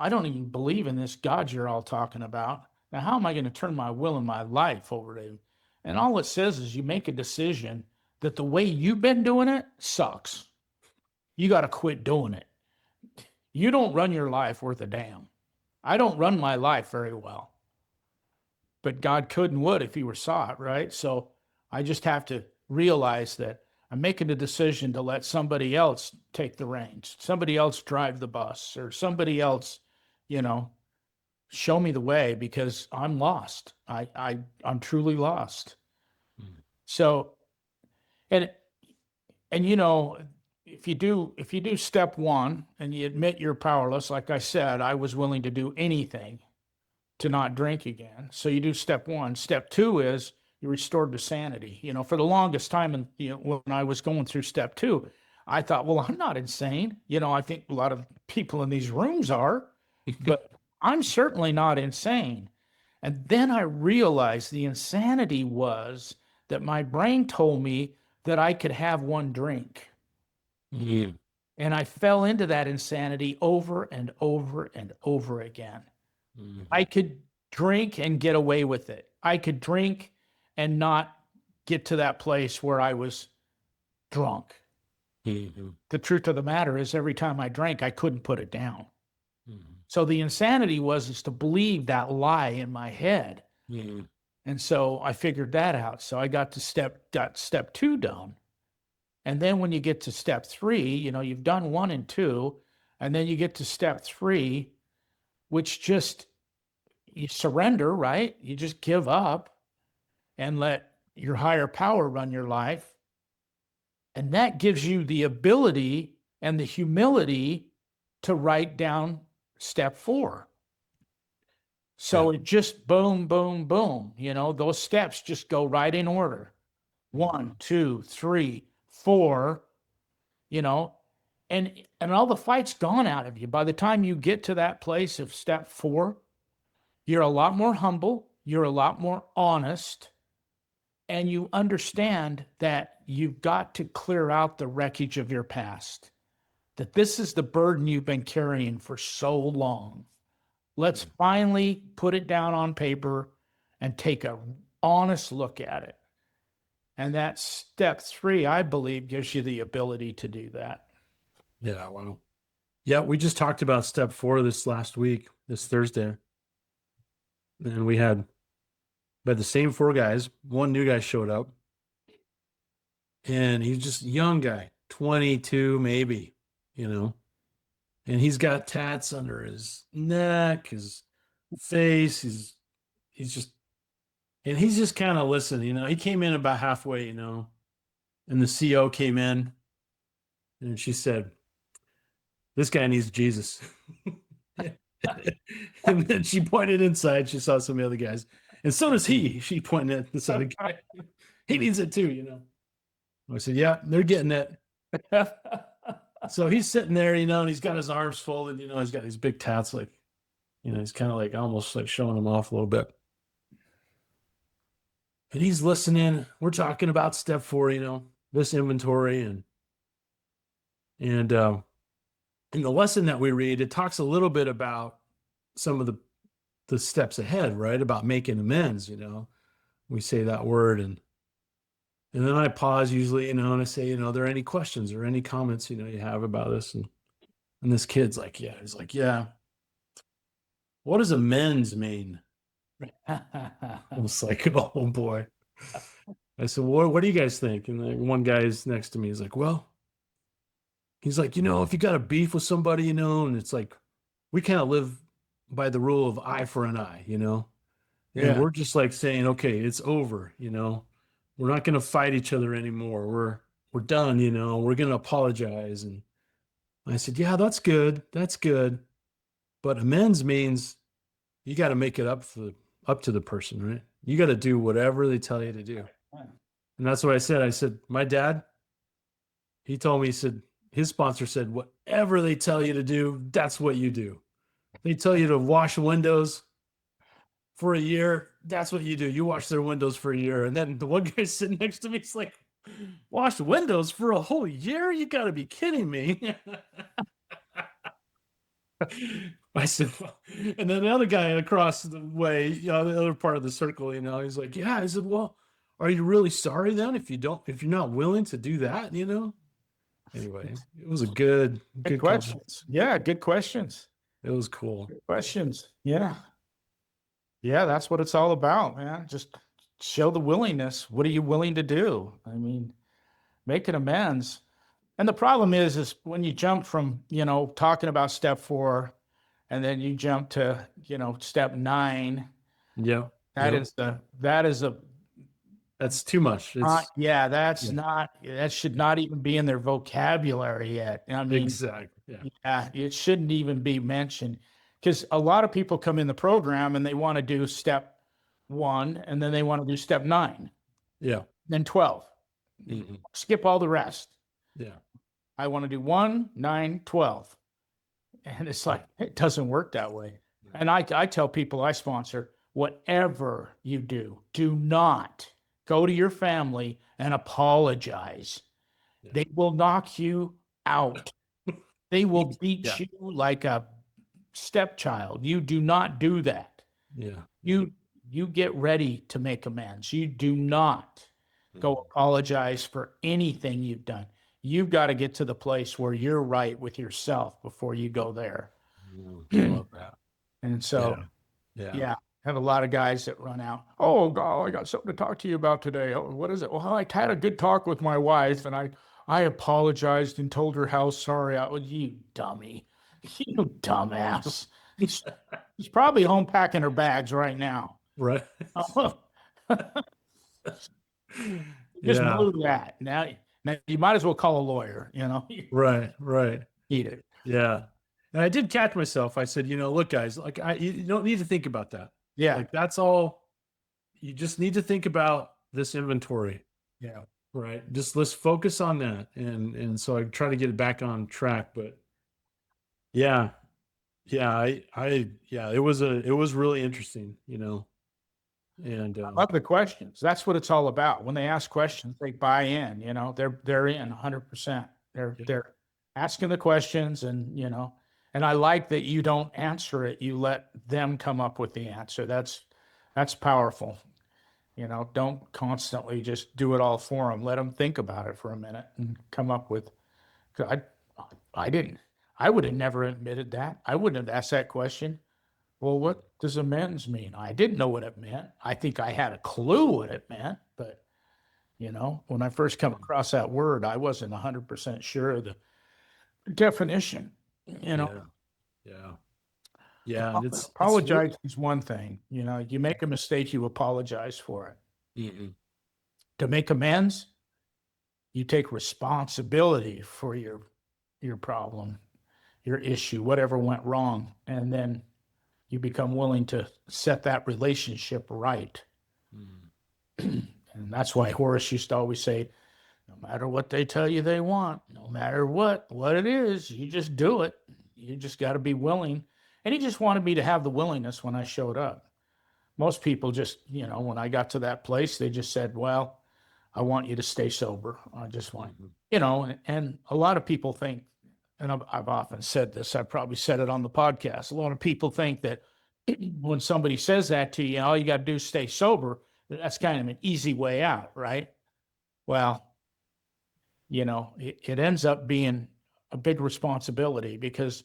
don't even believe in this God you're all talking about. Now, how am I going to turn my will and my life over to him? And all it says is you make a decision that the way you've been doing it sucks. You got to quit doing it. You don't run your life worth a damn. I don't run my life very well, but God could and would if he were saw it, right? So I just have to realize that I'm making a decision to let somebody else take the reins, somebody else drive the bus, or somebody else, show me the way, because I'm lost. I'm truly lost. Mm. So, and if you do step one and you admit you're powerless, like I said, I was willing to do anything to not drink again. So you do step one. Step two is you're restored to sanity. For the longest time, and when I was going through step two, I thought, well, I'm not insane. I think a lot of people in these rooms are, but I'm certainly not insane. And then I realized the insanity was that my brain told me that I could have one drink. Mm. And I fell into that insanity over and over and over again. Mm-hmm. I could drink and get away with it. I could drink and not get to that place where I was drunk. Mm-hmm. The truth of the matter is, every time I drank, I couldn't put it down. Mm-hmm. So the insanity is to believe that lie in my head. Mm-hmm. And so I figured that out. So I got step two done. And then when you get to step three, you've done 1 and 2, and then you get to step 3, which just, you surrender, right? You just give up and let your higher power run your life. And that gives you the ability and the humility to write down step 4. So It just boom, boom, boom. Those steps just go right in order. 1, 2, 3, 4, and all the fight's gone out of you. By the time you get to that place of step 4, you're a lot more humble, you're a lot more honest, and you understand that you've got to clear out the wreckage of your past, that this is the burden you've been carrying for so long. Let's finally put it down on paper and take an honest look at it. And that step 3, I believe, gives you the ability to do that. Yeah, wow. Yeah, we just talked about step 4 this Thursday. And we had the same 4 guys. One new guy showed up. And he's just a young guy, 22 maybe, And he's got tats under his neck, his face. He's just kind of listening, He came in about halfway, and the CO came in and she said, "This guy needs Jesus." And then she pointed inside. She saw some of the other guys, and so does he. She pointed at this other guy. He needs it too, I said, "Yeah, they're getting it." So he's sitting there, and he's got his arms folded. He's got these big tats, like, he's kind of like almost like showing them off a little bit. And he's listening. We're talking about step 4, this inventory, and in the lesson that we read, it talks a little bit about some of the steps ahead, right? About making amends, We say that word, and then I pause usually, and I say, are there any questions or any comments, you have about this? And this kid's like, yeah. He's like, yeah. What does amends mean? I was like, oh boy. I said, what do you guys think? And then one guy's next to me. He's like, well, he's like, if you got a beef with somebody, and it's like, we kind of live by the rule of eye for an eye, And Yeah. we're just like saying, okay, it's over, we're not going to fight each other anymore. We're done, we're going to apologize. And I said, yeah, that's good. That's good. But amends means you got to make it up to the person, right? You got to do whatever they tell you to do. And that's what I said. I said, my dad, he told me, he said, his sponsor said, whatever they tell you to do, that's what you do. They tell you to wash windows for a year, that's what you do. You wash their windows for a year. And then the one guy sitting next to me is like, wash windows for a whole year? You got to be kidding me. I said, well, and then the other guy across the way, the other part of the circle, he's like, yeah. I said, well, are you really sorry then if you're not willing to do that, Anyway, it was a good questions. Yeah, good questions. It was cool. Good questions. Yeah. Yeah, that's what it's all about, man. Just show the willingness. What are you willing to do? I mean, making amends. And the problem is when you jump from, talking about step 4 and then you jump to, step 9. Yeah. That is that's too much. That should not even be in their vocabulary yet. I mean, exactly. Yeah, it shouldn't even be mentioned because a lot of people come in the program and they want to do step 1 and then they want to do step 9. Yeah. Then 12. Mm-hmm. Skip all the rest. Yeah. I want to do 1, 9, 12. And it's like, it doesn't work that way. And I tell people I sponsor, whatever you do not go to your family and apologize. Yeah. They will knock you out. They will beat you like a stepchild. You do not do that. Yeah. You get ready to make amends. You do not go apologize for anything you've done. You've got to get to the place where you're right with yourself before you go there. I love that. And so, yeah, have a lot of guys that run out. Oh, God, I got something to talk to you about today. Oh, what is it? Well, I had a good talk with my wife, and I apologized and told her how sorry I was. You dummy. You dumbass. She's probably home packing her bags right now. Right. Just blew that. Now you might as well call a lawyer, Right. Eat it. Yeah. And I did catch myself. I said, look, guys, like you don't need to think about that. Yeah. Like that's all. You just need to think about this inventory. Yeah. Right. Just let's focus on that. And so I try to get it back on track, but yeah. It was really interesting, and I love the questions. That's what it's all about. When they ask questions, they buy in, they're in 100%. They're asking the questions and I like that you don't answer it. You let them come up with the answer. That's powerful. Don't constantly just do it all for them. Let them think about it for a minute and come up with, I would have never admitted that. I wouldn't have asked that question. Well, what does amends mean? I didn't know what it meant. I think I had a clue what it meant, but when I first come across that word, I wasn't 100% sure of the definition, Yeah. Apologize is one thing. You make a mistake, you apologize for it. Mm-hmm. To make amends, you take responsibility for your problem, your issue, whatever went wrong, and then you become willing to set that relationship right. Mm. And that's why Horace used to always say, no matter what they tell you they want, no matter what it is, you just do it. You just got to be willing. And he just wanted me to have the willingness when I showed up. Most people just, when I got to that place, they just said, well, I want you to stay sober. I just want, and a lot of people think, and I've often said this, I've probably said it on the podcast. A lot of people think that when somebody says that to you, all you got to do is stay sober. That's kind of an easy way out, right? Well, it ends up being a big responsibility because,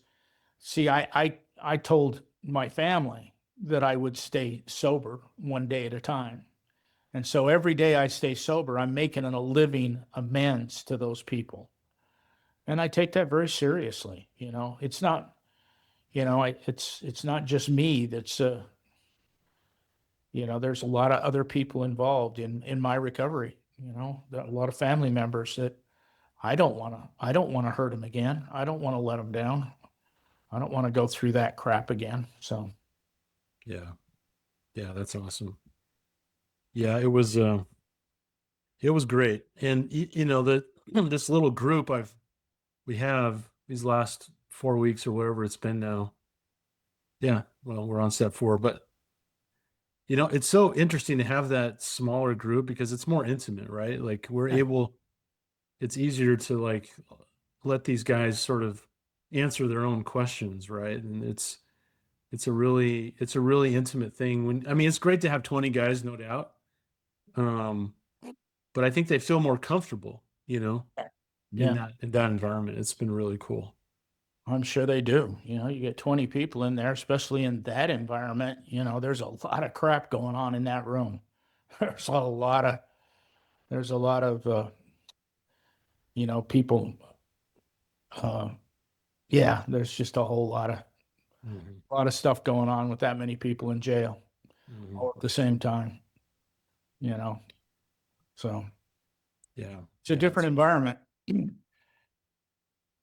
see, I told my family that I would stay sober one day at a time. And so every day I stay sober, I'm making a living amends to those people. And I take that very seriously. It's not, it's not just me that's, there's a lot of other people involved in my recovery, a lot of family members that I don't want to hurt them again. I don't want to let them down. I don't want to go through that crap again. So, Yeah. Yeah, that's awesome. Yeah, it was great. And that this little group we have these last 4 weeks or whatever it's been now. Yeah, well, we're on step 4, but it's so interesting to have that smaller group because it's more intimate, right? Like it's easier to like let these guys sort of answer their own questions, right? And it's a really intimate thing. I mean, it's great to have 20 guys, no doubt. Um, but I think they feel more comfortable, yeah, in that environment. It's been really cool. I'm sure they do. You get 20 people in there, especially in that environment. There's a lot of crap going on in that room. There's a lot of, there's a lot of, people. Uh, yeah, there's just Hmm. a lot of stuff going on with that many people in jail Hmm. all at the same time. You know, so Yeah. it's a Yeah. different environment.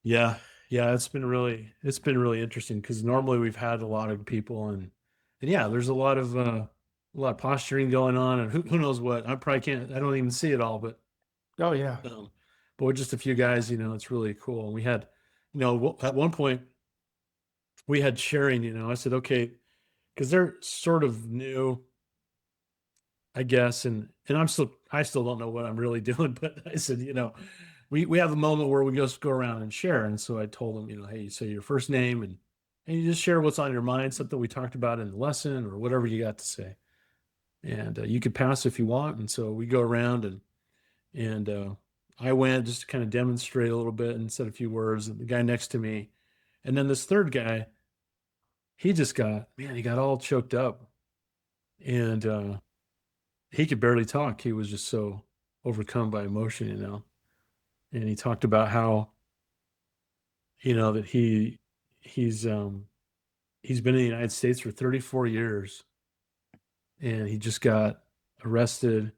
Yeah. Yeah. It's been really interesting because normally we've had a lot of people and yeah, there's a lot of posturing going on and who knows what. I don't even see it all, Oh yeah. um, but with just a few guys, it's really cool. And we had, at one point we had sharing, I said, okay, because they're sort of new, I guess, and I still don't know what I'm really doing, but I said, we have a moment where we just go around and share. And so I told them, hey, you say your first name and you just share what's on your mind, something we talked about in the lesson or whatever you got to say. And you could pass if you want. And so we go around and I went just to kind of demonstrate a little bit and said a few words. And the guy next to me, and then this third guy, he got all choked up and he could barely talk. He was just so overcome by emotion, And he talked about how, that he's he's been in the United States for 34 years and he just got arrested.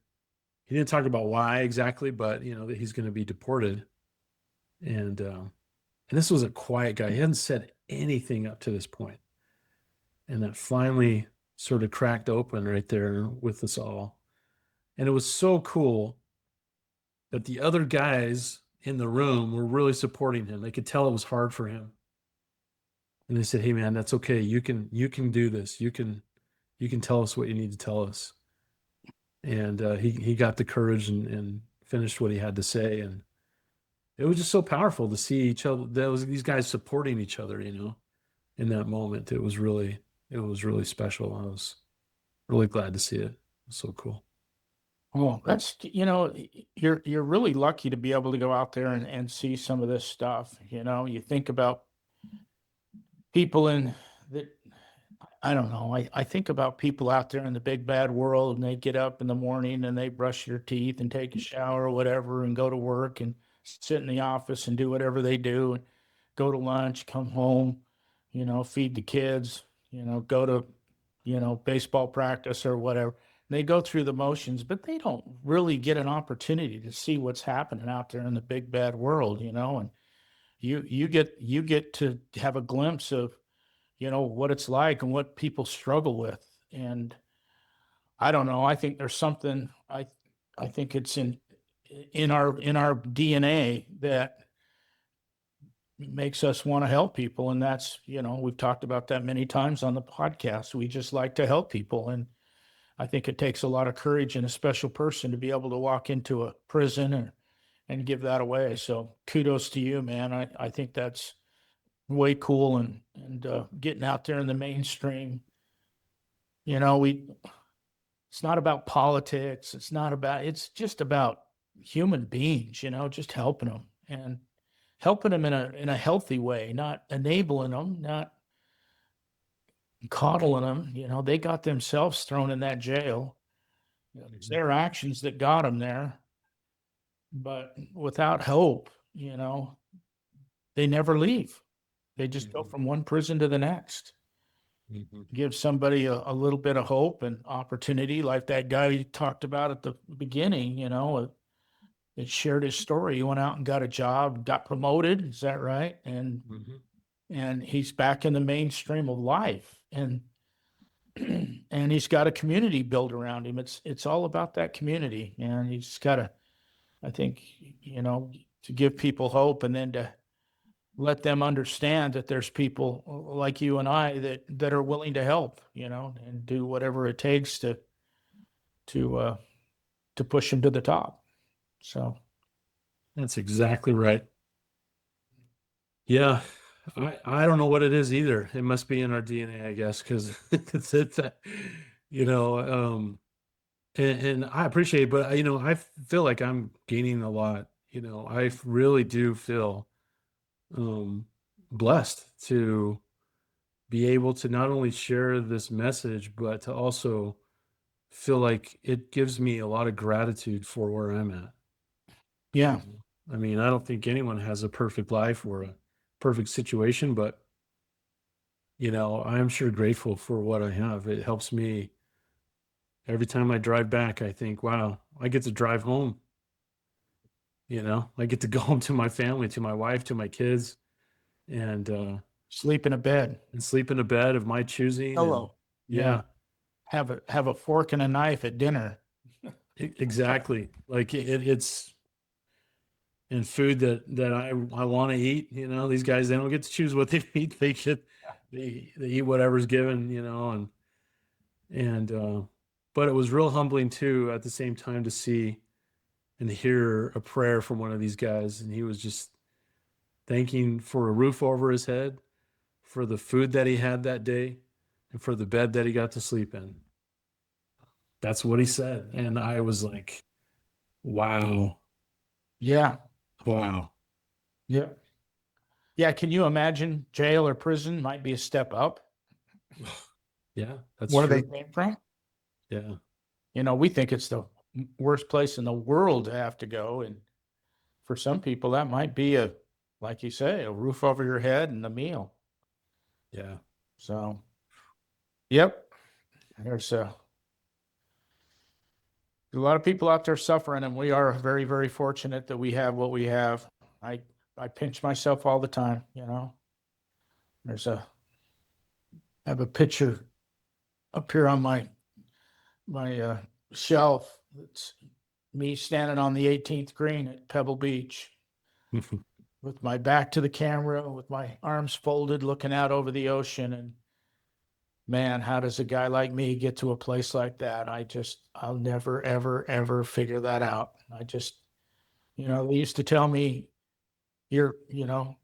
He didn't talk about why exactly, but that he's going to be deported. And this was a quiet guy. He hadn't said anything up to this point. And that finally sort of cracked open right there with us all. And it was so cool that the other guys in the room were really supporting him. They could tell it was hard for him. And they said, "Hey man, that's okay. You can do this. You can tell us what you need to tell us." And he got the courage and finished what he had to say. And it was just so powerful to see each other. These guys supporting each other, in that moment. It was really special. I was really glad to see it. It was so cool. Well, you're really lucky to be able to go out there and see some of this stuff. You think about people in that, I don't know. I think about people out there in the big bad world and they get up in the morning and they brush their teeth and take a shower or whatever and go to work and sit in the office and do whatever they do and go to lunch, come home, feed the kids, go to, baseball practice or whatever. They go through the motions, but they don't really get an opportunity to see what's happening out there in the big bad world, and you get to have a glimpse of what it's like and what people struggle with. And I don't know, I think there's something, I think it's in our DNA that makes us want to help people. And that's, we've talked about that many times on the podcast. We just like to help people. And I think it takes a lot of courage and a special person to be able to walk into a prison and give that away. So kudos to you, man. I think that's way cool. And getting out there in the mainstream, we it's not about politics. It's just about human beings, just helping them and helping them in a healthy way, not enabling them, not coddling them. They got themselves thrown in that jail. It's Mhm. their actions that got them there. But without hope, they never leave. They just go Mhm. from one prison to the next. give somebody a little bit of hope and opportunity, like that guy you talked about at the beginning, it shared his story. He went out and got a job, got promoted. Is that right? And he's back in the mainstream of life. And and he's got a community built around him. It's all about that community. And he's got to, I think, to give people hope, and then to let them understand that there's people like you and I that are willing to help, and do whatever it takes to push them to the top. So That's exactly right. Yeah. I don't know what it is either. It must be in our DNA, I guess, because it's you know, and I appreciate it, but I feel like I'm gaining a lot. I really do feel um blessed to be able to not only share this message, but to also feel like it gives me a lot of gratitude for where I'm at. yeah, I mean, I don't think anyone has a perfect life or a perfect situation, but I'm sure grateful for what I have. It helps me every time I drive back. I think, wow, I get to drive home. I get to go home to my family, to my wife, to my kids, and sleep in a bed. sleep in a bed of my choosing. Hello. Yeah, Have a fork and a knife at dinner. exactly. Like it's and food that I want to eat. These guys, they don't get to choose what they eat. They eat whatever's given. And but it was real humbling too at the same time to see and hear a prayer from one of these guys, and he was just thanking for a roof over his head, for the food that he had that day, and for the bed that he got to sleep in. That's what he said, and I was like, wow. Yeah. Wow. Yeah. Yeah. Can you imagine jail or prison might be a step up? Yeah, that's Where true. they came from? Yeah. We think it's the worst place in the world to have to go. And for some people, that might be like you say, a roof over your head and a meal. Yeah. So, yep. There's a lot of people out there suffering, and we are very, very fortunate that we have what we have. I, I pinch myself all the time, There's I have a picture up here on my shelf. It's me standing on the 18th green at Pebble Beach with my back to the camera, with my arms folded, looking out over the ocean. And man, how does a guy like me get to a place like that? I'll never, ever, ever figure that out. They used to tell me, you're, you know,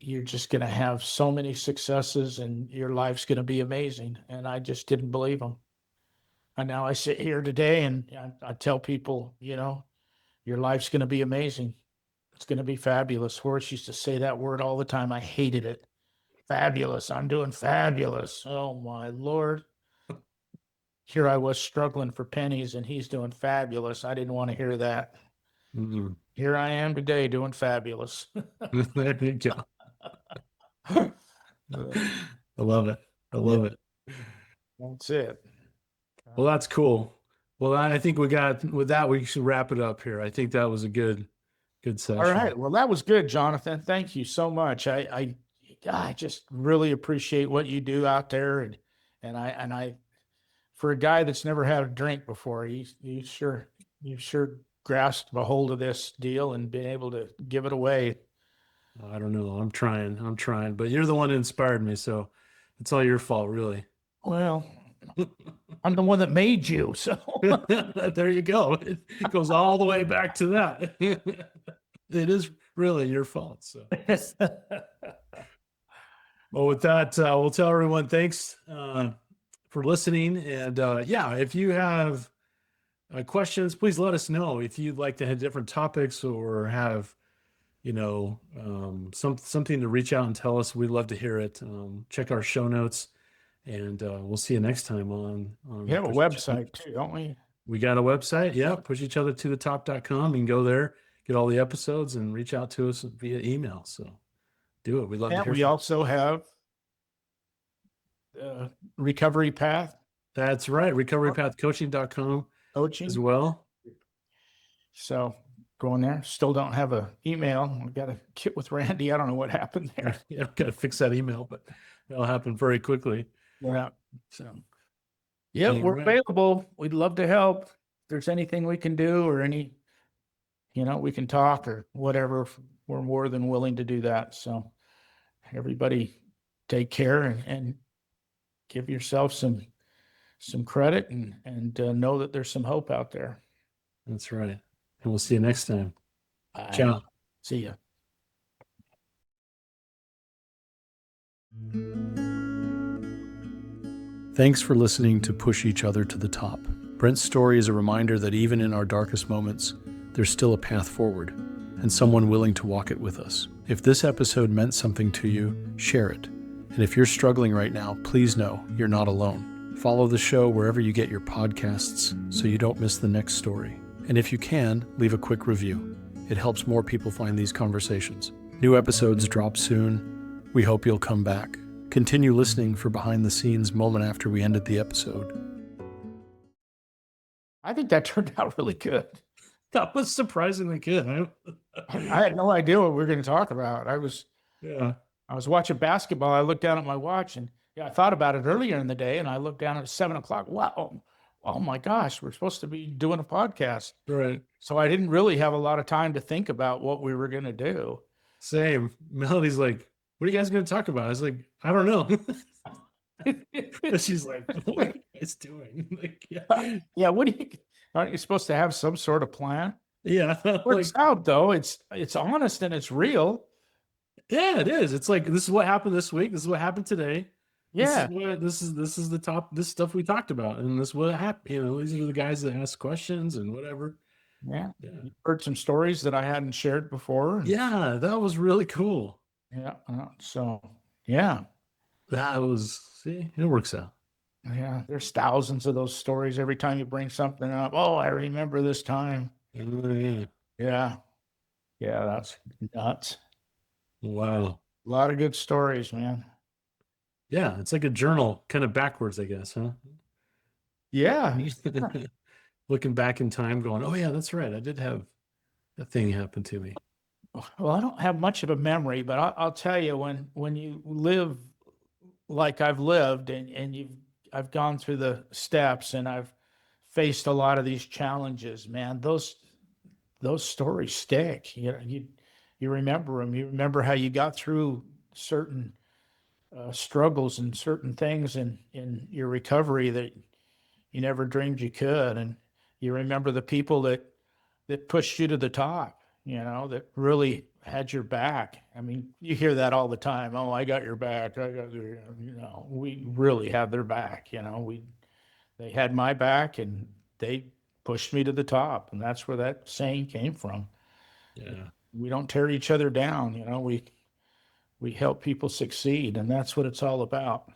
you're just going to have so many successes and your life's going to be amazing. And I just didn't believe them. And now I sit here today and I tell people, your life's going to be amazing. It's going to be fabulous. Horace used to say that word all the time. I hated it. Fabulous. I'm doing fabulous. Oh my Lord. Here I was struggling for pennies and he's doing fabulous. I didn't want to hear that. Mhm. Here I am today doing fabulous. There you go. I love it. I love it. That's it. Well, that's cool. Well, I think with that, we should wrap it up here. I think that was a good session. All right. Well, that was good, Jonathan. Thank you so much. I just really appreciate what you do out there, and I for a guy that's never had a drink before, you sure grasped a hold of this deal and been able to give it away. I don't know. I'm trying, but you're the one who inspired me, so it's all your fault, really. Well, I'm the one that made you, so There you go. It goes all the way back to that. It is really your fault. So, well, with that, we'll tell everyone thanks for listening. And yeah, if you have questions, please let us know. If you'd like to have different topics or have, something to reach out and tell us, we'd love to hear it. Check our show notes, and we'll see you next time on. We have a website too, don't we? We got a website. Yeah, pusheachothertothetop.com. You can go there, get all the episodes, and reach out to us via email. So do it. We'd love to hear. We also have recovery path That's right. Recoverypathcoaching.com coaching. as well. So going there. Still don't have a email. I got to get with Randy. I don't know what happened there. Yeah, got to fix that email, but that'll happen very quickly. Yeah. So yeah, we're Anyway. available. We'd love to help. If there's anything we can do or any, we can talk or whatever, we're more than willing to do that. So everybody take care and give yourself some credit and know that there's some hope out there. That's right. And we'll see you next time. Bye. Ciao. See ya. Thanks for listening to Push Each Other to the Top. Brent's story is a reminder that even in our darkest moments, there's still a path forward and someone willing to walk it with us. If this episode meant something to you, share it. And if you're struggling right now, please know you're not alone. Follow the show wherever you get your podcasts so you don't miss the next story. And if you can, leave a quick review. It helps more people find these conversations. New episodes drop soon. We hope you'll come back. Continue listening for behind the scenes moment after we ended the episode. I think that turned out really good. That was surprisingly good. I had no idea what we were going to talk about. I was watching basketball. I looked down at my watch and I thought about it earlier in the day and I looked down at 7:00. Wow. Oh my gosh, we're supposed to be doing a podcast. Right. So I didn't really have a lot of time to think about what we were going to do. Same. Melody's like, what are you guys going to talk about? I was like, I don't know. And she's like, what are you guys doing? Like, yeah. Aren't you supposed to have some sort of plan? Yeah. Works out though. It's honest and it's real. Yeah, it is. It's like, this is what happened this week. This is what happened today. Yeah. This is the top, this stuff we talked about. And this is what happened. These are the guys that ask questions and whatever. Yeah. You heard some stories that I hadn't shared before. Yeah, that was really cool. Yeah. So yeah. That was, see, it works out. Yeah. There's thousands of those stories every time you bring something up. Oh, I remember this time. Yeah. Yeah. Yeah. That's nuts. Wow. A lot of good stories, man. Yeah. It's like a journal kind of backwards, I guess, huh? Yeah. Looking back in time going, oh yeah, that's right. I did have a thing happen to me. Well, I don't have much of a memory, but I'll tell you when you live like I've lived and I've gone through the steps and I've faced a lot of these challenges, man, those stories stick. You remember them. You remember how you got through certain struggles and certain things in your recovery that you never dreamed you could. And you remember the people that pushed you to the top, that really had your back. I mean, you hear that all the time. Oh, I got your back. We really had their back. They had my back and they pushed me to the top. And that's where that saying came from. Yeah. We don't tear each other down. We help people succeed. And that's what it's all about.